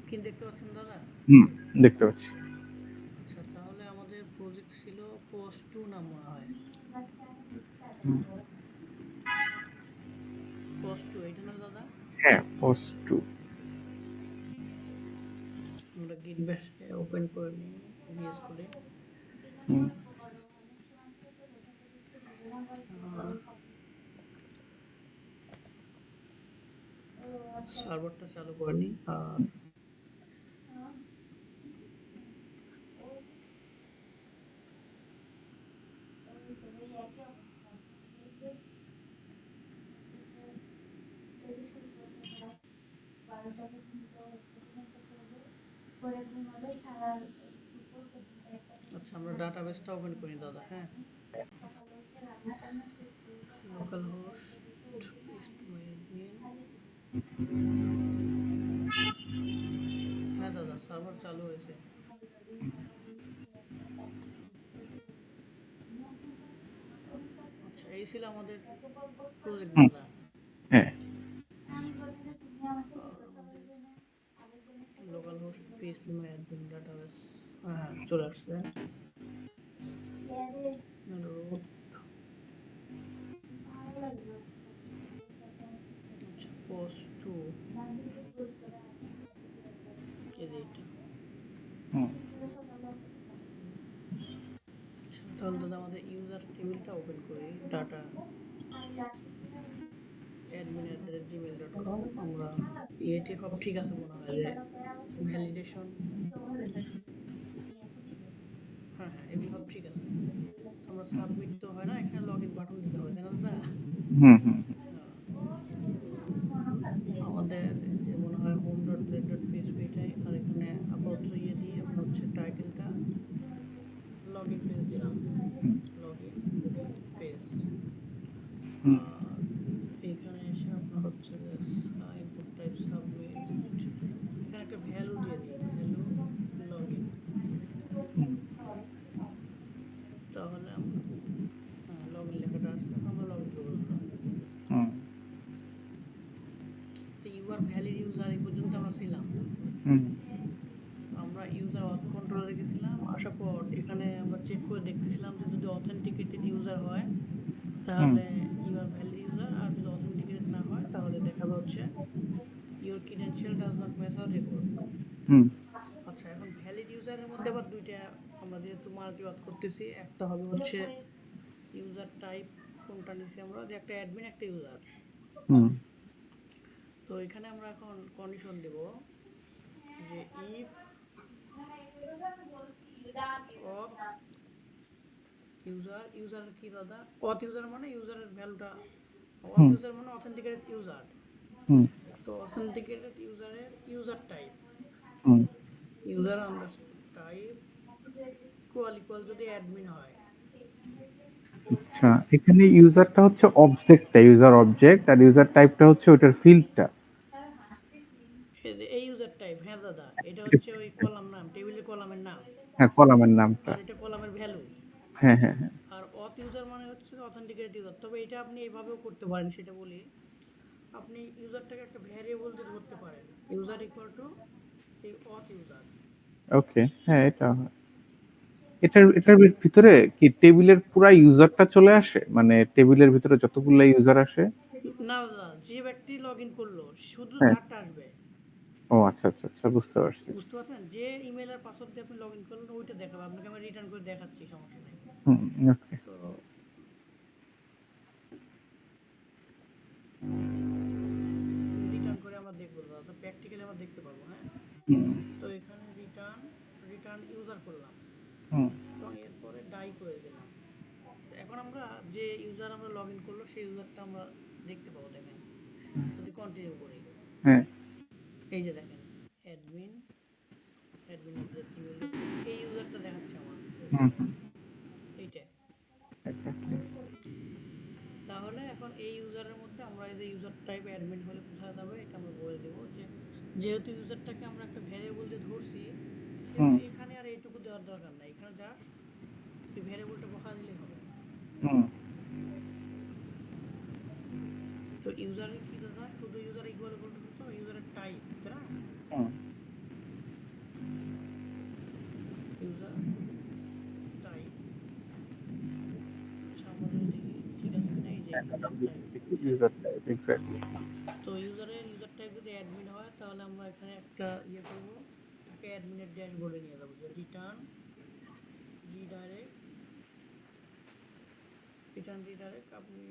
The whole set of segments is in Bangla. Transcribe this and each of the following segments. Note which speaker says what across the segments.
Speaker 1: স্ক্রিন দেখতে পাচ্ছেন দাদা?
Speaker 2: হুম, দেখতে পাচ্ছি।
Speaker 1: আচ্ছা, তাহলে আমাদের প্রজেক্ট ছিল পোস্ট 2 নাম মনে হয়।
Speaker 2: হুম,
Speaker 1: পোস্ট 2 এটা না দাদা?
Speaker 2: হ্যাঁ, পোস্ট টু।
Speaker 1: আমরা গিট ব্যাশ ওপেন করে নিই, ভিএস করে।
Speaker 2: হুম,
Speaker 1: সার্ভারটা চালু করে নিই। আর আচ্ছা, আমরা ডাটাবেসটা ওপেন করি দাদা। হ্যাঁ, local host paste my admin. হ্যাঁ দাদা, সার্ভার চালু হয়েছে। আচ্ছা, এই ছিল আমাদের প্রজেক্ট
Speaker 2: হুম,
Speaker 1: দাদা।
Speaker 2: হ্যাঁ,
Speaker 1: আর আমাদের লোকাল হোস্ট পিএইচপি মাই অ্যাডমিন ডাটাবেস, হ্যাঁ চলে আসছে। রোড, আচ্ছা পোস্ট টু, এই যে এটা।
Speaker 2: হুম,
Speaker 1: আচ্ছা, তাহলে দাদা আমাদের ইউজার টেবিলটা ওপেন করি। Data admin@gmail.com। আমরা এটি সব ঠিক আছে মনে হয়, যে ভ্যালিডেশন, হ্যাঁ হ্যাঁ এগুলো সব ঠিক আছে। আমরা সাবমিট তো হয় না, এখানে লগ ইন বাটন দিতে হবে, তাই না দাদা?
Speaker 2: হুম, হুম,
Speaker 1: আমাদের যে মনে হয় home dot blade dot PHP এটাই। আর এখানে আপাতত ইয়ে দিয়ে আমরা হচ্ছে টাইটেলটা লগ ইন পেজ দিলাম, লগ ইন পেজ।
Speaker 2: হুম,
Speaker 1: আর এইখানে এসে আপনার হচ্ছে যে ইনপুট টাইপ সাবমিট, এখানে একটা ভ্যালু দিয়ে দিই, ভ্যালু লগ ইন। তাহলে আমরা, হ্যাঁ লগ ইন লেখাটা আসছে, এখন আমরা লগ ইন করবো দাদা।
Speaker 2: হুম,
Speaker 1: তো ইউ আর ভ্যালিড ইউজার এই পর্যন্ত আমরা ছিলাম।
Speaker 2: হুম,
Speaker 1: তো আমরা ইউজার অথ কন্ট্রোলে রেখেছিলাম। আসার পর এখানে আমরা চেক করে দেখতেছিলাম যে যদি অথেন্টিকেটেড ইউজার হয়
Speaker 2: হুম,
Speaker 1: তাহলে ইউ আর ভ্যালিড ইউজার, আর যদি অথেন্টিকেটেড না হয় তাহলে দেখাবে হচ্ছে your credential does not match our report.
Speaker 2: হুম,
Speaker 1: আচ্ছা, এখন ভ্যালিড ইউজারের মধ্যে আবার দুইটা, আমরা যেহেতু মাল্টি অথ করতেছি, একটা হবে হচ্ছে ইউজার টাইপ, কোনটা নিছি আমরা, যে একটা অ্যাডমিন একটা ইউজার।
Speaker 2: হুম,
Speaker 1: তো এখানে আমরা এখন কন্ডিশন দেব যে ইফ অথ ইউজার, ইউজার কি দাদা? অথ ইউজার মানে ইউজারের ভ্যালুটা, অথ
Speaker 2: হুম,
Speaker 1: ইউজার মানে অথেন্টিকেটেড ইউজার।
Speaker 2: হুম,
Speaker 1: তো অথেন্টিকেটেড ইউজারের ইউজার টাইপ,
Speaker 2: হুম।
Speaker 1: User underscore type equal equal যদি অ্যাডমিন হয়।
Speaker 2: আচ্ছা, এখানে ইউজারটা হচ্ছে অবজেক্টটা, ইউজার অবজেক্ট, আর ইউজার টাইপটা হচ্ছে ওটার ফিল্ডটা।
Speaker 1: এই যে এই ইউজার টাইপ, হ্যাঁ দাদা, এটা
Speaker 2: এটা
Speaker 1: হচ্ছে ওই কলাম নাম, টেবিলের কলামের নাম।
Speaker 2: হ্যাঁ, কলামের নামটা।
Speaker 1: আর এটা কলামের ভ্যালু।
Speaker 2: হ্যাঁ, হ্যাঁ, হ্যাঁ।
Speaker 1: আর অথ ইউজার মানে হচ্ছে অথেন্টিকেটেড ইউজার। তবে এটা আপনি এইভাবেও করতে পারেন, সেটা বলি। আপনি ইউজারটাকে একটা ভ্যারিয়েবল দিয়ে ধরতে পারেন, ইউজার ইকুয়াল টু এই অথ ইউজার।
Speaker 2: ওকে, হ্যাঁ, এটা হয়। এটার ভিতরে কি টেবিলের পুরা ইউজারটা চলে আসে, মানে টেবিলের ভিতরে যতগুলো ইউজার আসে?
Speaker 1: না দাদা, যে ব্যক্তি লগ ইন করলো শুধু
Speaker 2: হ্যাঁ।
Speaker 1: তারটা আসবে।
Speaker 2: ও আচ্ছা, আচ্ছা, আচ্ছা, বুঝতে পারছি।
Speaker 1: বুঝতে পারছেন? যে ইমেল আর পাসওয়ার্ড দিয়ে আপনি লগ ইন করলেন ওইটা দেখাবে আপনাকে। আমি রিটার্ন করে দেখাচ্ছি, সমস্যা নেই।
Speaker 2: হুম, ওকে।
Speaker 1: তো রিটার্ন করে আমরা দেখবো দাদা, তো প্র্যাকটিক্যালি আমরা দেখতে পারবো। হ্যাঁ,
Speaker 2: হুম,
Speaker 1: তো এখানে রিটার্ন, রিটার্ন ইউজার করলাম
Speaker 2: হুম,
Speaker 1: এবং এরপরে ডাই করে দিলাম। তো এখন আমরা যে ইউজার আমরা লগ ইন করলো সেই ইউজারটা আমরা দেখতে পাবো। দেখেন, যদি কন্টিনিউ করি,
Speaker 2: হ্যাঁ,
Speaker 1: এই যে দেখেন অ্যাডমিন, admin@gmail.com, এই ইউজারটা দেখাচ্ছে আমার,
Speaker 2: হুম, হুম,
Speaker 1: এইটা।
Speaker 2: এক্স্যাক্টলি।
Speaker 1: তাহলে এখন এই ইউজারের মধ্যে আমরা এই যে ইউজার টাইপ অ্যাডমিন হলে কোথায় যাবে এটা আমরা বলে দেব, যে যেহেতু ইউজারটাকে আমরা একটা ভ্যারিয়েবল দিয়ে ধরছি, সেহেতু
Speaker 2: হুম,
Speaker 1: এখানে আর এইটুকু দেওয়ার দরকার নাই, এখানে জাস্ট এই ভ্যারিয়েবলটা বসা দিলেই হবে।
Speaker 2: হুম,
Speaker 1: তো ইউজারের কি দাদা, শুধু ইউজার ইকুয়াল ইকুয়াল টু কত, ইউজারের টাইপ, তাই না?
Speaker 2: হুম, ইউজার টাইপ এক্স্যাক্টলি।
Speaker 1: তো ইউজার টাইপ যদি অ্যাডমিন হয় তাহলে আমরা এখানে একটা ইয়ে করব, তাকে অ্যাডমিনের ড্যাশবোর্ডে নিয়ে যাবো, যে রিটার্ন রিডাইরেক্ট আপনি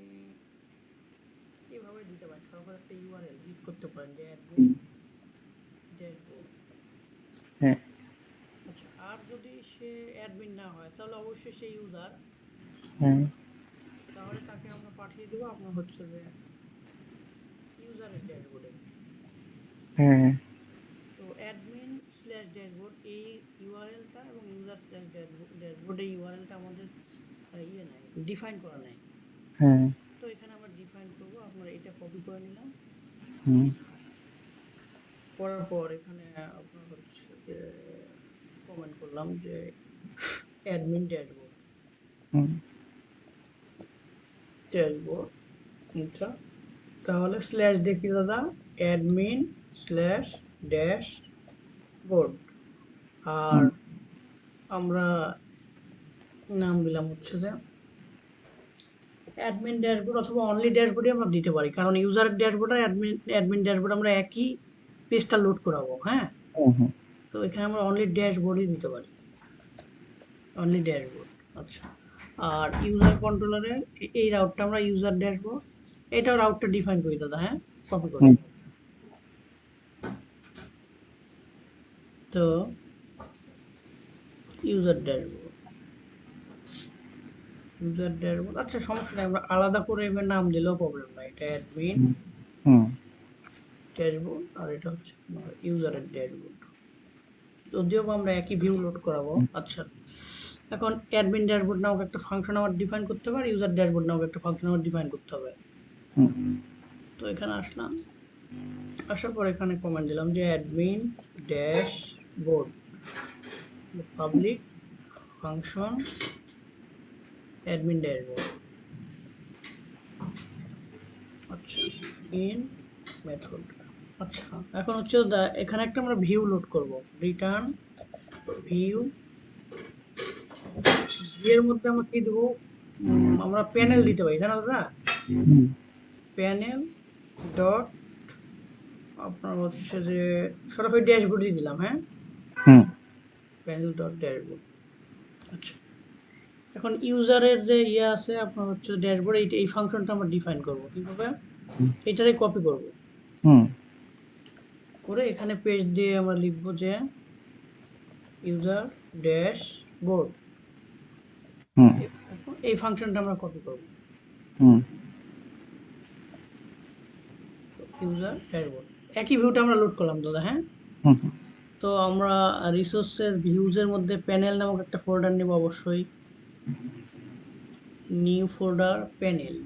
Speaker 1: এইভাবে দিতে পারেন, সরাসরি একটা ইউআরএল হিট করতে পারেন যে অ্যাডমিন ড্যাশবোর্ড।
Speaker 2: হ্যাঁ
Speaker 1: আচ্ছা, আর যদি সে অ্যাডমিন না হয় তাহলে অবশ্যই সে ইউজার,
Speaker 2: হ্যাঁ
Speaker 1: তাহলে তাকে আমরা পাঠিয়ে দেবো আপনার হচ্ছে যে ইউজারের ড্যাশবোর্ডে।
Speaker 2: হ্যাঁ
Speaker 1: তো অ্যাডমিন স্ল্যাশ ড্যাশবোর্ড এই ইউআরএলটা এবং ইউজার স্ল্যাশ ড্যাশবোর্ড এই ইউআরএলটা আমাদের ইয়ে নাই, ডিফাইন করা নাই।
Speaker 2: হ্যাঁ
Speaker 1: তো এখানে আমরা ডিফাইন করব, আপনারা এটা কপি করে নিলাম,
Speaker 2: হুম
Speaker 1: করার পর এখানে আপনার হচ্ছে যে কমেন্ট করলাম যে অ্যাডমিন ড্যাশবোর্ড
Speaker 2: হুম
Speaker 1: এটা, তাহলে স্ল্যাশ দেখি দাদা, অ্যাডমিন স্ল্যাশ ড্যাশবোর্ড, আর আমরা নাম দিলাম হচ্ছে যে অ্যাডমিন ড্যাশবোর্ড, অথবা অনলি ড্যাশবোর্ডে আমরা দিতে পারি, কারণ ইউজার ড্যাশবোর্ড আর অ্যাডমিন ড্যাশবোর্ড আমরা একই পেজটা লোড করাবো। হ্যাঁ,
Speaker 2: হুম
Speaker 1: তো এখানে আমরা অনলি ড্যাশবোর্ডই দিতে পারি, অনলি ড্যাশবোর্ড। আচ্ছা, আর ইউজার কন্ট্রোলারের এই রাউটটা আমরা ইউজার ড্যাশবোর্ড, এটাও রাউটটা ডিফাইন করি দাদা। হ্যাঁ, কপি করি। তো ইউজার ড্যাশবোর্ড, আচ্ছা সমস্যা নেই, আমরা আলাদা করে এবার নাম দিলেও প্রবলেম নাই, এটা অ্যাডমিন ড্যাশবোর্ড আর এটা হচ্ছে ইউজারের ড্যাশবোর্ড, যদিও আমরা একই ভিউ লোড করাবো। আচ্ছা, এখন অ্যাডমিন ড্যাশবোর্ড নামক একটা ফাংশন আমার ডিফাইন করতে হবে, ইউজার ড্যাশবোর্ড নামক একটা ফাংশন আমার ডিফাইন করতে হবে। তো এখানে আসলাম, আসার পর এখানে কমেন্ট দিলাম যে admin dashboard public function admin dashboard. আচ্ছা, ইন মেথড। আচ্ছা, এখন হচ্ছে এখানে একটা আমরা ভিউ লোড করব, রিটার্ন ভিউ, এর মধ্যে আমরা কি দেবো, আমরা প্যানেল দিতে পারি, জানো দাদা, প্যানেল ডট আপনার হচ্ছে যে সরাসরি ড্যাশবোর্ড দিয়ে দিলাম। হ্যাঁ, প্যানেল ডট ড্যাশবোর্ড। আচ্ছা, এখন ইউজারের যে ইয়ে আছে আপনার হচ্ছে ড্যাশবোর্ড, এই ফাংশনটা আমরা ডিফাইন করব কিভাবে, এটারে কপি করব, করে এখানে পেজ দিয়ে আমরা লিখবো যে ইউজার ড্যাশবোর্ড, এই ফাংশনটা আমরা কপি করব, ইউজার ড্যাশবোর্ড, একই ভিউটা আমরা লোড করলাম দাদা। হ্যাঁ, তো আমরা রিসোর্সের ভিউজের মধ্যে প্যানেল নামক একটা ফোল্ডার নেব অবশ্যই, নিউ ফোল্ডার প্যানেল,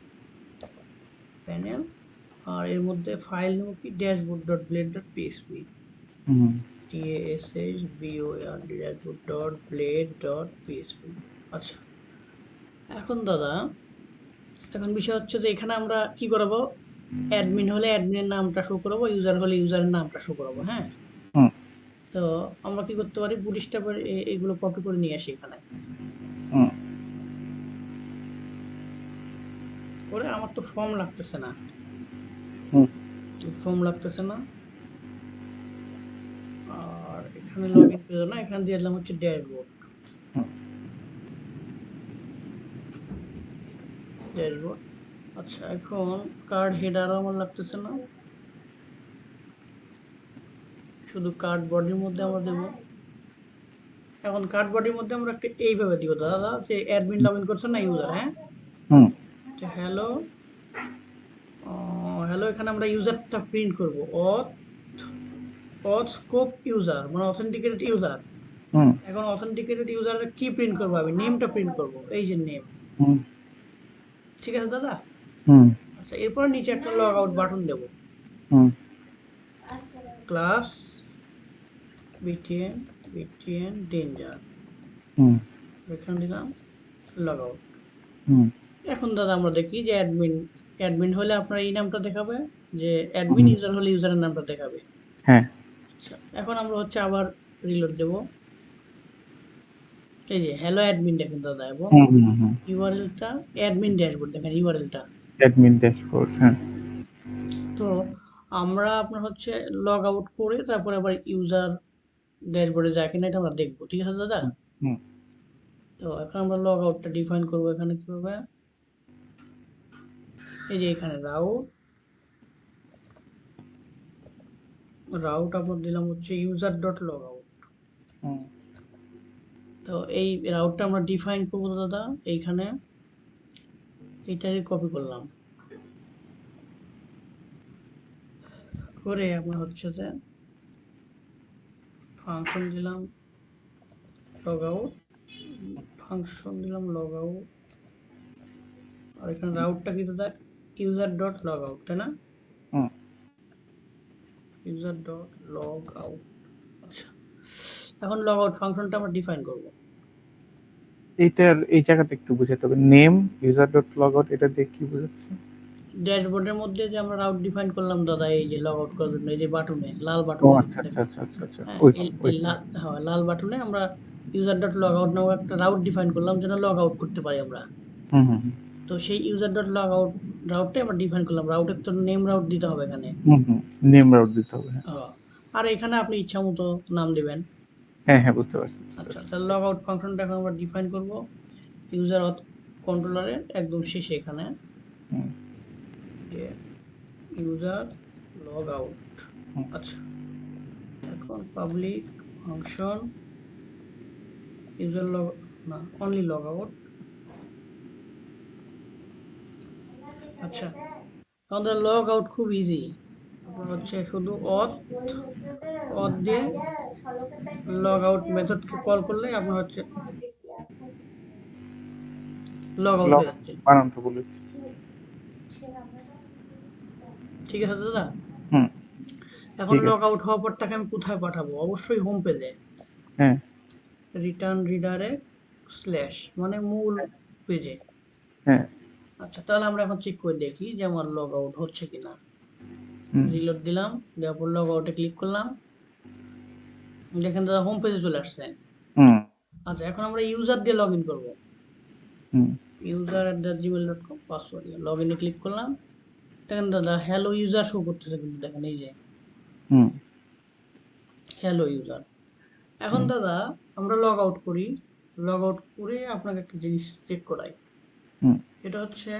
Speaker 1: আর এর মধ্যে ফাইল নেব কি dashboard dot blade dot PSP, DASHBOARD dashboard dot blade dot PSP. আচ্ছা, এখন দাদা, এখন বিষয় হচ্ছে যে এখানে আমরা কি করাবো, অ্যাডমিন হলে অ্যাডমিনের নামটা শো করাবো, ইউজার হলে ইউজারের নামটা শো করাবো। হ্যাঁ, তো আমরা কি করতে পারি, বুটস্ট্র্যাপের এগুলো কপি করে নিয়ে আসি এখানে, করে আমার তো ফর্ম লাগতেছে না, আর এখানে লগইন পেজ না, এখানে দিয়ে দিলাম হচ্ছে ড্যাশবোর্ড, আচ্ছা, এখন কার্ড হেডারও আমার লাগতেছে না, শুধু কার্ড বডির মধ্যে আমরা দেবো। এখন কার্ড বডির মধ্যে আমরা একটা এইভাবে দিব দাদা, যে অ্যাডমিন লগইন করছে না ইউজার। হ্যাঁ, হ্যালো এখানে আমরা ইউজারটা প্রিন্ট করব, অথ স্কোপ ইউজার মানে অথেন্টিকেটেড ইউজার। এখন অথেন্টিকেটেড ইউজারের কি প্রিন্ট করব, আমি নেমটা প্রিন্ট করব, এই যে নেম। ঠিক আছে দাদা। আচ্ছা, এরপর নিচে একটা লগ আউট বাটন দেব, ক্লাস বিটিএন ডেঞ্জার, এখানে দিলাম লগ আউট। এখন দাদা আমরা দেখি যে অ্যাডমিন হলে আপনার এই নামটা দেখাবে, যে অ্যাডমিন, ইউজার হলে ইউজারের নামটা দেখাবে। হ্যাঁ, আচ্ছা, এখন আমরা হচ্ছে আবার রিলোড দেব, এই যে হ্যালো অ্যাডমিন দেখেন দাদা, এবং ইউআরএলটা অ্যাডমিন ড্যাশবোর্ড দেখেন ইউআরএলটা।
Speaker 2: অ্যাডমিন ড্যাশবোর্ড, হ্যাঁ।
Speaker 1: তো আমরা আপনার হচ্ছে লগ আউট করে তারপরে আবার ইউজার ড্যাশবোর্ডে যায় কিনা এটা আমরা দেখবো, ঠিক আছে দাদা?
Speaker 2: হুম, হুম,
Speaker 1: তো এখন আমরা লগ আউটটা ডিফাইন করবো এখানে কিভাবে, এই যে এখানে রাউট আপনার দিলাম হচ্ছে ইউজার ডট লগ আউট।
Speaker 2: হুম।
Speaker 1: তো এই রাউটটা আমরা ডিফাইন করবো দাদা এইখানে, এইটারই কপি করলাম, করে আপনার হচ্ছে যে ফাংশন দিলাম লগ আউট, ফাংশন দিলাম লগ আউট, আর এখানে রাউটটা কি দাদা ইউজার ডট লগ আউট, তাই না?
Speaker 2: হুম।
Speaker 1: User dot log out. আচ্ছা, এখন লগ আউট ফাংশনটা আমরা ডিফাইন করব।
Speaker 2: এইটার এই জায়গাটা একটু বুঝাতে হবে, name user dot log out, এটা দিয়ে কি বোঝাচ্ছে?
Speaker 1: ড্যাশবোর্ডের মধ্যে যে আমরা রাউট ডিফাইন করলাম দাদা, এই যে লগ আউট করার জন্য এই যে বাটনে লাল
Speaker 2: ও
Speaker 1: বাটনে
Speaker 2: আচ্ছা আচ্ছা
Speaker 1: দেখেন,
Speaker 2: আচ্ছা আচ্ছা আচ্ছা,
Speaker 1: হ্যাঁ
Speaker 2: ওই
Speaker 1: এই হ্যাঁ লাল বাটনে আমরা ইউজার ডট লগ আউট নামক একটা রাউট ডিফাইন করলাম যেন লগ আউট করতে পারি আমরা।
Speaker 2: হুম হুম
Speaker 1: তো সেই ইউজার ডট লগ আউট রাউটটাই আমরা ডিফাইন করলাম, রাউটের তো নেম রাউট দিতে হবে এখানে।
Speaker 2: হুম হুম, নেম রাউট দিতে হবে, হ্যাঁ।
Speaker 1: আর এখানে আপনি ইচ্ছা মতো নাম দিবেন।
Speaker 2: হ্যাঁ হ্যাঁ, বুঝতে পারছি বুঝতে
Speaker 1: আচ্ছা,
Speaker 2: পারছি।
Speaker 1: তাহলে লগ আউট ফাংশনটা এখন আমরা ডিফাইন করব ইউজার অথ কন্ট্রোলারের একদম শেষে এখানে,
Speaker 2: হুম
Speaker 1: যে ইউজার লগ আউট।
Speaker 2: হুম
Speaker 1: আচ্ছা, এখন পাবলিক ফাংশন ইউজার লগ, না অনলি লগ আউট। আচ্ছা, আমাদের লগ আউট খুব ইজি, আপনার হচ্ছে শুধু অথ দিয়ে লগ আউট মেথডকে কল করলে আপনার হচ্ছে লগ আউট
Speaker 2: লগ
Speaker 1: হয়ে যাচ্ছে।
Speaker 2: বানানটা বলেছি।
Speaker 1: ঠিক আছে দাদা?
Speaker 2: হুম,
Speaker 1: এখন
Speaker 2: ঠিক
Speaker 1: লগ
Speaker 2: আছে।
Speaker 1: আউট হওয়ার পর তাকে আমি কোথায় পাঠাবো? অবশ্যই হোম পেজে,
Speaker 2: হ্যাঁ
Speaker 1: রিটার্ন রিডারে স্ল্যাশ মানে মূল পেজে।
Speaker 2: হ্যাঁ।
Speaker 1: আচ্ছা, তাহলে আমরা এখন চেক করে দেখি যে আমার লগ আউট হচ্ছে কিনা।
Speaker 2: হুম
Speaker 1: রিলোড দিলাম, দেওয়ার পর লগ আউটে ক্লিক করলাম, দেখেন দাদা হোম পেজে চলে আসছে।
Speaker 2: হুম
Speaker 1: আচ্ছা, এখন আমরা ইউজার দিয়ে লগ ইন করবো,
Speaker 2: হুম
Speaker 1: user@gmail.com পাসওয়ার্ড দিয়ে লগ ইনে ক্লিক করলাম, দেখেন দাদা হ্যালো ইউজার শো করতেছে, কিন্তু দেখেন এই যে
Speaker 2: হুম
Speaker 1: হ্যালো ইউজার। এখন
Speaker 2: হুম
Speaker 1: দাদা আমরা লগ আউট করি, লগ আউট করে আপনাকে একটা জিনিস চেক করাই,
Speaker 2: হুম
Speaker 1: এটা হচ্ছে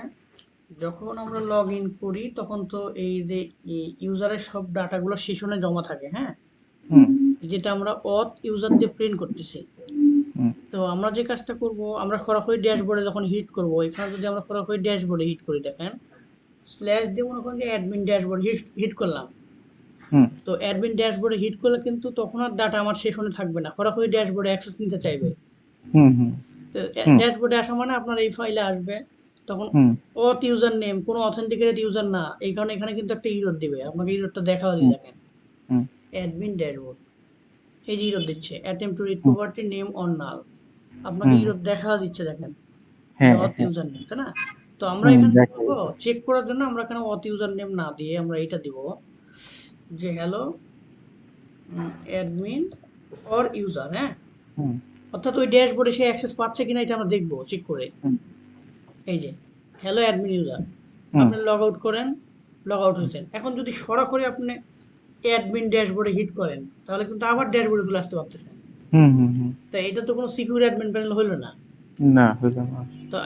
Speaker 1: যখন আমরা লগ ইন করি তখন তো এই যে ইউজারের সব ডাটাগুলো সেশনে জমা থাকে, হ্যাঁ,
Speaker 2: হুম
Speaker 1: যেটা আমরা অথ ইউজার দিয়ে প্রিন্ট করতেছি।
Speaker 2: হুম
Speaker 1: তো আমরা যে কাজটা করব, আমরা সরাসরি ড্যাশবোর্ডে যখন হিট করব, এখানে যদি আমরা সরাসরি ড্যাশবোর্ডে হিট করি, দেখেন স্ল্যাশ দিয়ে মনে করেন যে অ্যাডমিন ড্যাশবোর্ড হিট করলাম,
Speaker 2: হুম
Speaker 1: তো অ্যাডমিন ড্যাশবোর্ডে হিট করলে কিন্তু তখন আর ডাটা আমার সেশনে থাকবে না, সরাসরি ড্যাশবোর্ডে অ্যাক্সেস নিতে চাইবে।
Speaker 2: হুম হুম
Speaker 1: তো
Speaker 2: হুম
Speaker 1: ড্যাশবোর্ডে আসা মানে আপনার এই ফাইলে আসবে, তখন
Speaker 2: হুম
Speaker 1: অথ ইউজার নেম কোনো অথেন্টিকেটেড ইউজার না, এই কারণে এখানে কিন্তু একটা ইরর দিবে, আপনাকে ইররটা দেখাও দিই,
Speaker 2: হুম
Speaker 1: দেখেন
Speaker 2: হুম
Speaker 1: অ্যাডমিন ড্যাশবোর্ড, এই যে ইরর দিচ্ছে attempt to read
Speaker 2: hmm
Speaker 1: property name on null, আপনাকে
Speaker 2: হুম,
Speaker 1: ইরর দেখা দিচ্ছে, দেখেন যে
Speaker 2: হ্যাঁ
Speaker 1: অথ
Speaker 2: হ্যাঁ।
Speaker 1: ইউজার নেম, তাই না? তো আমরা
Speaker 2: হুম,
Speaker 1: এখানে কি
Speaker 2: দেখা
Speaker 1: করবো,
Speaker 2: যাইতেছে।
Speaker 1: চেক করার জন্য আমরা এখানে অথ ইউজার নেম না দিয়ে আমরা এটা দিব যে হ্যালো অ্যাডমিন অর ইউজার, হ্যাঁ,
Speaker 2: হুম
Speaker 1: অর্থাৎ ওই ড্যাশবোর্ডে সে অ্যাক্সেস পাচ্ছে কিনা এটা আমরা দেখবো চেক করে।
Speaker 2: হুম
Speaker 1: এই যে হ্যালো অ্যাডমিন ইউজার,
Speaker 2: হুম
Speaker 1: আপনি লগ আউট করেন, লগ আউট হয়েছেন, এখন যদি সরাসরি আপনি অ্যাডমিন ড্যাশবোর্ডে হিট করেন তাহলে কিন্তু আবার ড্যাশবোর্ডে চলে আসতে পারতেছেন।
Speaker 2: হুম হুম হুম।
Speaker 1: তাই এটা তো কোনো সিকিউর অ্যাডমিন প্যানেল হলো না।
Speaker 2: না, হইলো না।
Speaker 1: তো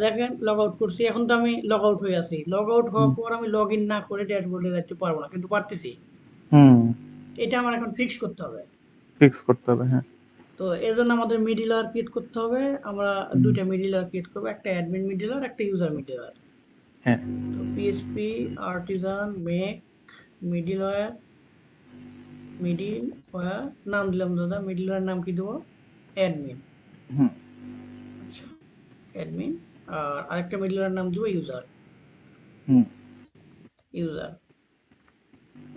Speaker 1: দেখেন লগ আউট করছি, এখন তো আমি লগ আউট হয়ে আছি, লগ আউট হওয়ার
Speaker 2: হুম
Speaker 1: পর আমি লগ ইন না করে ড্যাশবোর্ডে যাইতে পারবো না, কিন্তু পারতেছি।
Speaker 2: হুম,
Speaker 1: এটা আমার এখন ফিক্স করতে হবে।
Speaker 2: ফিক্স করতে হবে, হ্যাঁ।
Speaker 1: তো এর জন্য আমাদের মিডল লেয়ার ক্রিয়েট করতে হবে, আমরা
Speaker 2: হুম,
Speaker 1: দুইটা মিডল লেয়ার ক্রিয়েট করবো, একটা অ্যাডমিন মিডল লেয়ার, একটা ইউজার মিডল লেয়ার।
Speaker 2: হ্যাঁ।
Speaker 1: তো PHP artisan make middle layer, middleware নাম দিলাম দাদা, মিডল ওয়্যার নাম কি দেবো, অ্যাডমিন।
Speaker 2: হুম
Speaker 1: আচ্ছা, অ্যাডমিন, আর আরেকটা মিডল ওয়্যার নাম দেবো ইউজার,
Speaker 2: হুম
Speaker 1: ইউজার।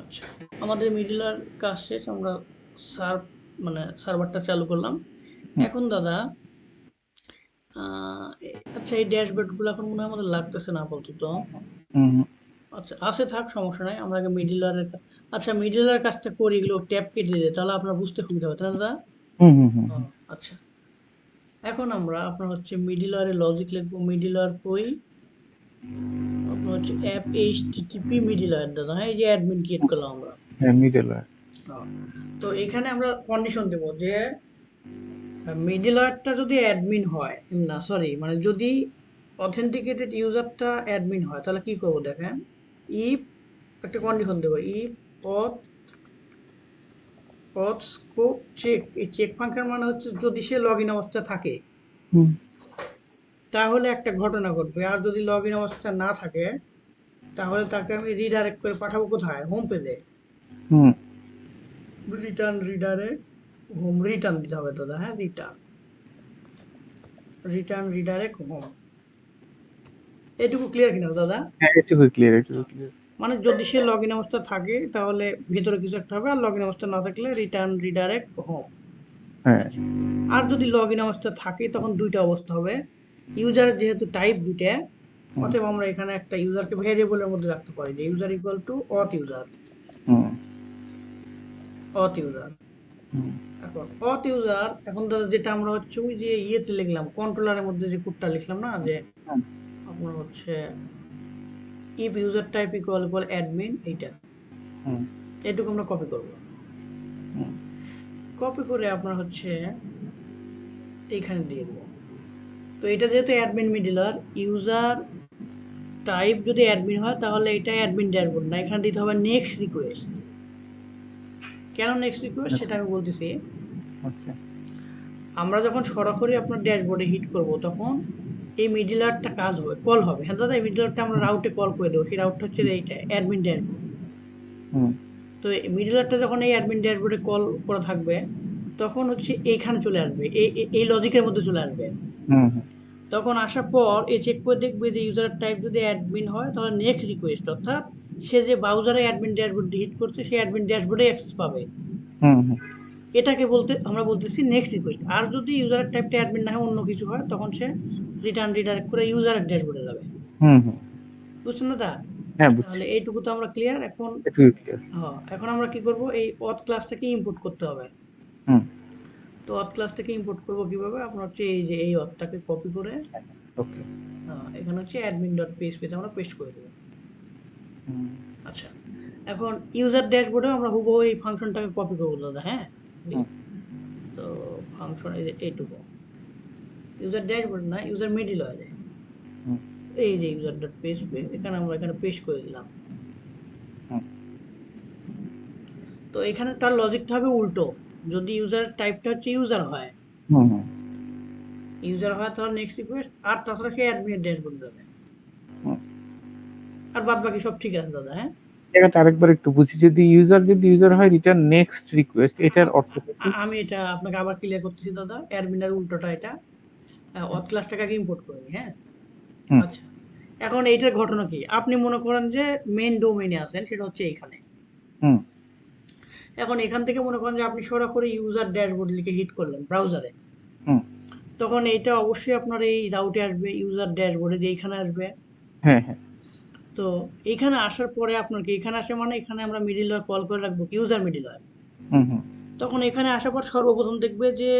Speaker 1: আচ্ছা, আমাদের মিডল ওয়্যার কাজ শেষ, আমরা সার্ভ মানে সার্ভারটা চালু করলাম।
Speaker 2: হুম
Speaker 1: এখন দাদা আচ্ছা এই ড্যাশবোর্ডগুলো এখন মনে হয় আমাদের লাগতেছে না আপাতত।
Speaker 2: হুম হুম
Speaker 1: আচ্ছা আছে, থাক সমস্যা নাই, আমরা আগে মিডল লেয়ারের আচ্ছা মিডল লেয়ার কাজটা করি, এগুলো ট্যাব কেটে দিতে তাহলে আপনার বুঝতে সুবিধা হবে, তাই না দাদা?
Speaker 2: হুম হুম হুম
Speaker 1: ও, আচ্ছা, এখন আমরা আপনার হচ্ছে মিডল লেয়ারে লজিক লিখবো, মিডল লেয়ার কই আপনার হচ্ছে অ্যাপ এইচটিটিপি মিডলওয়্যার দাদা, হ্যাঁ, এই যে অ্যাডমিন ক্রিয়েট করলাম আমরা।
Speaker 2: হ্যাঁ, মিডলওয়্যার।
Speaker 1: তো এখানে আমরা কন্ডিশন দেব যে মিডলওয়্যারটা যদি অ্যাডমিন হয়, না সরি, মানে যদি অথেন্টিকেটেড ইউজারটা অ্যাডমিন হয়, তাহলে কি করব দেখেন, ইফ একটা কন্ডিশন দেবো, ইফ অথ অথ স্কোপ চেক। এই চেক ফাংশন মানে হচ্ছে যদি সে লগ ইন অবস্থা থাকে
Speaker 2: হুম
Speaker 1: তাহলে একটা ঘটনা ঘটবে, আর যদি লগ ইন অবস্থা না থাকে তাহলে তাকে আমি রিডাইরেক্ট করে পাঠাবো কোথায়, হোম পেজে।
Speaker 2: হুম
Speaker 1: রিটার্ন রিডাইরেক্ট হোম, রিটার্ন দিতে হবে দাদা, হ্যাঁ, রিটার্ন রিডাইরেক্ট হোম। এটুকু ক্লিয়ার কিনা দাদা?
Speaker 2: হ্যাঁ, এটুকু ক্লিয়ার, এটুকু ক্লিয়ার।
Speaker 1: মানে যদি সে লগ ইন অবস্থা থাকে তাহলে ভিতরে কিছু একটা হবে, আর লগ ইন অবস্থা না থাকলে রিটার্ন রিডাইরেক্ট হোম।
Speaker 2: হ্যাঁ।
Speaker 1: আর যদি লগ ইন অবস্থা থাকে তখন দুইটা অবস্থা হবে, ইউজারের যেহেতু টাইপ দুইটা,
Speaker 2: হুম
Speaker 1: অতএব আমরা এখানে একটা ইউজারকে ভেরিয়েবলের মধ্যে রাখতে পারি, যে user equal to auth user,
Speaker 2: hmm
Speaker 1: auth user.
Speaker 2: হুম
Speaker 1: এখন অথ ইউজার, এখন দাদা যেটা আমরা হচ্ছে ওই যে ইয়েতে লিখলাম, কন্ট্রোলারের মধ্যে যে কোডটা লিখলাম না, যে
Speaker 2: হুম
Speaker 1: আপনার হচ্ছে if user type equal equal admin, এইটা
Speaker 2: হুম
Speaker 1: এটুকু আমরা কপি করব।
Speaker 2: হুম
Speaker 1: কপি করে আপনার হচ্ছে এইখানে দিয়ে দেবো। তো এটা যেহেতু অ্যাডমিন মিডলার, ইউজার টাইপ যদি অ্যাডমিন হয় তাহলে এটা অ্যাডমিন ড্যাশবোর্ড না, এখানে দিতে হবে নেক্সট রিকোয়েস্ট। কেন নেক্সট রিকোয়েস্ট সেটা আমি বলতেছি।
Speaker 2: আচ্ছা।
Speaker 1: আমরা যখন সরাসরি আপনার ড্যাশবোর্ডে হিট করব তখন এই মিডলারটা কাজ হবে, কল হবে, হ্যাঁ দাদা, এই মিডলারটা আমরা রাউটে কল করে দেবো, সেই রাউটটা হচ্ছে এইটা অ্যাডমিন ড্যাশবোর্ড।
Speaker 2: হুম
Speaker 1: তো এই মিডলারটা যখন এই অ্যাডমিন ড্যাশবোর্ডে কল করা থাকবে তখন হচ্ছে এইখানে চলে আসবে, এই লজিকের মধ্যে চলে আসবে।
Speaker 2: হুম হুম
Speaker 1: তখন আসার পর এই চেক করে দেখবে যে ইউজার টাইপ যদি অ্যাডমিন হয় তাহলে নেক্সট রিকোয়েস্ট, অর্থাৎ সে যে ব্রাউজারে অ্যাডমিন ড্যাশবোর্ড হিট করছে সেই অ্যাডমিন ড্যাশবোর্ডে অ্যাক্সেস পাবে।
Speaker 2: হুম হুম
Speaker 1: এটাকে বলতে আমরা বলতেছি নেক্সট রিকোয়েস্ট। আর যদি ইউজারের টাইপটা অ্যাডমিন না হয় অন্য কিছু হয় তখন সে রিটার্ন রিডাইরেক্ট করে ইউজারের ড্যাশবোর্ডে যাবে।
Speaker 2: হুম হুম
Speaker 1: বুঝছেন না দা?
Speaker 2: হ্যাঁ, বুঝছি।
Speaker 1: তাহলে এইটুকু তো আমরা ক্লিয়ার। এখন
Speaker 2: এটুকু ক্লিয়ার।
Speaker 1: হ্যাঁ, এখন আমরা কি করব, এই অথ ক্লাসটাকে ইম্পোর্ট করতে হবে।
Speaker 2: হুম
Speaker 1: তো অথ ক্লাসটাকে ইম্পোর্ট করব কিভাবে, আপনার হচ্ছে এই যে এই অথটাকে কপি করে
Speaker 2: ওকে।
Speaker 1: এখানে হচ্ছে অ্যাডমিন ডট পিএইচপি তে আমরা পেস্ট করে দেবো।
Speaker 2: হুম
Speaker 1: আচ্ছা, এখন ইউজার ড্যাশবোর্ডে আমরা হুবহু এই ফাংশনটাকে কপি করবো দাদা, হ্যাঁ।
Speaker 2: হুম
Speaker 1: তো ফাংশন এইটুকু, ইউজার ড্যাশবোর্ড না, ইউজার মিডিল হয়ে,
Speaker 2: হুম
Speaker 1: এই যে ইউজার ডট পিএইচপি, এখানে আমরা এখানে পেস্ট করে দিলাম।
Speaker 2: হুম
Speaker 1: তো এখানে তার লজিকটা হবে উল্টো, যদি ইউজার টাইপটা হচ্ছে ইউজার হয়,
Speaker 2: হুম
Speaker 1: তাহলে নেক্সট রিকোয়েস্ট, আর তাছাড়া সে অ্যাডমিনের ড্যাশবোর্ড যাবে।
Speaker 2: হুম।
Speaker 1: আর বাদ বাকি সব ঠিক আছে দাদা, হ্যাঁ।
Speaker 2: জায়গাটা আরেকবার একটু বুঝি, যদি ইউজার হয় রিটার্ন নেক্সট রিকোয়েস্ট, এটার অর্থটা কি?
Speaker 1: আমি এটা আপনাকে আবার ক্লিয়ার করতেছি দাদা, অ্যাডমিনের উল্টোটা এটা। অথ ক্লাসটাকে আগে ইম্পোর্ট করে নিই, হ্যাঁ।
Speaker 2: হুম
Speaker 1: আচ্ছা, এখন এইটার ঘটনা কি, আপনি মনে করেন যে মেইন ডোমেইনে আছেন, সেটা হচ্ছে এইখানে।
Speaker 2: হুম
Speaker 1: এখন এখান থেকে মনে করেন যে আপনি সরাসরি ইউজার ড্যাশবোর্ড লিখে হিট করলেন ব্রাউজারে,
Speaker 2: হুম
Speaker 1: তখন এইটা অবশ্যই আপনার এই রাউটে আসবে, ইউজার ড্যাশবোর্ডে যে এইখানে আসবে।
Speaker 2: হ্যাঁ হ্যাঁ
Speaker 1: তো এইখানে আসার পরে আপনার কি এখানে আসে, মানে এখানে আমরা মিডিলওয়্যার কল করে রাখবো ইউজার মিডিলওয়্যার।
Speaker 2: হুম হুম
Speaker 1: তখন এখানে আসার পর সর্বপ্রথম দেখবে যে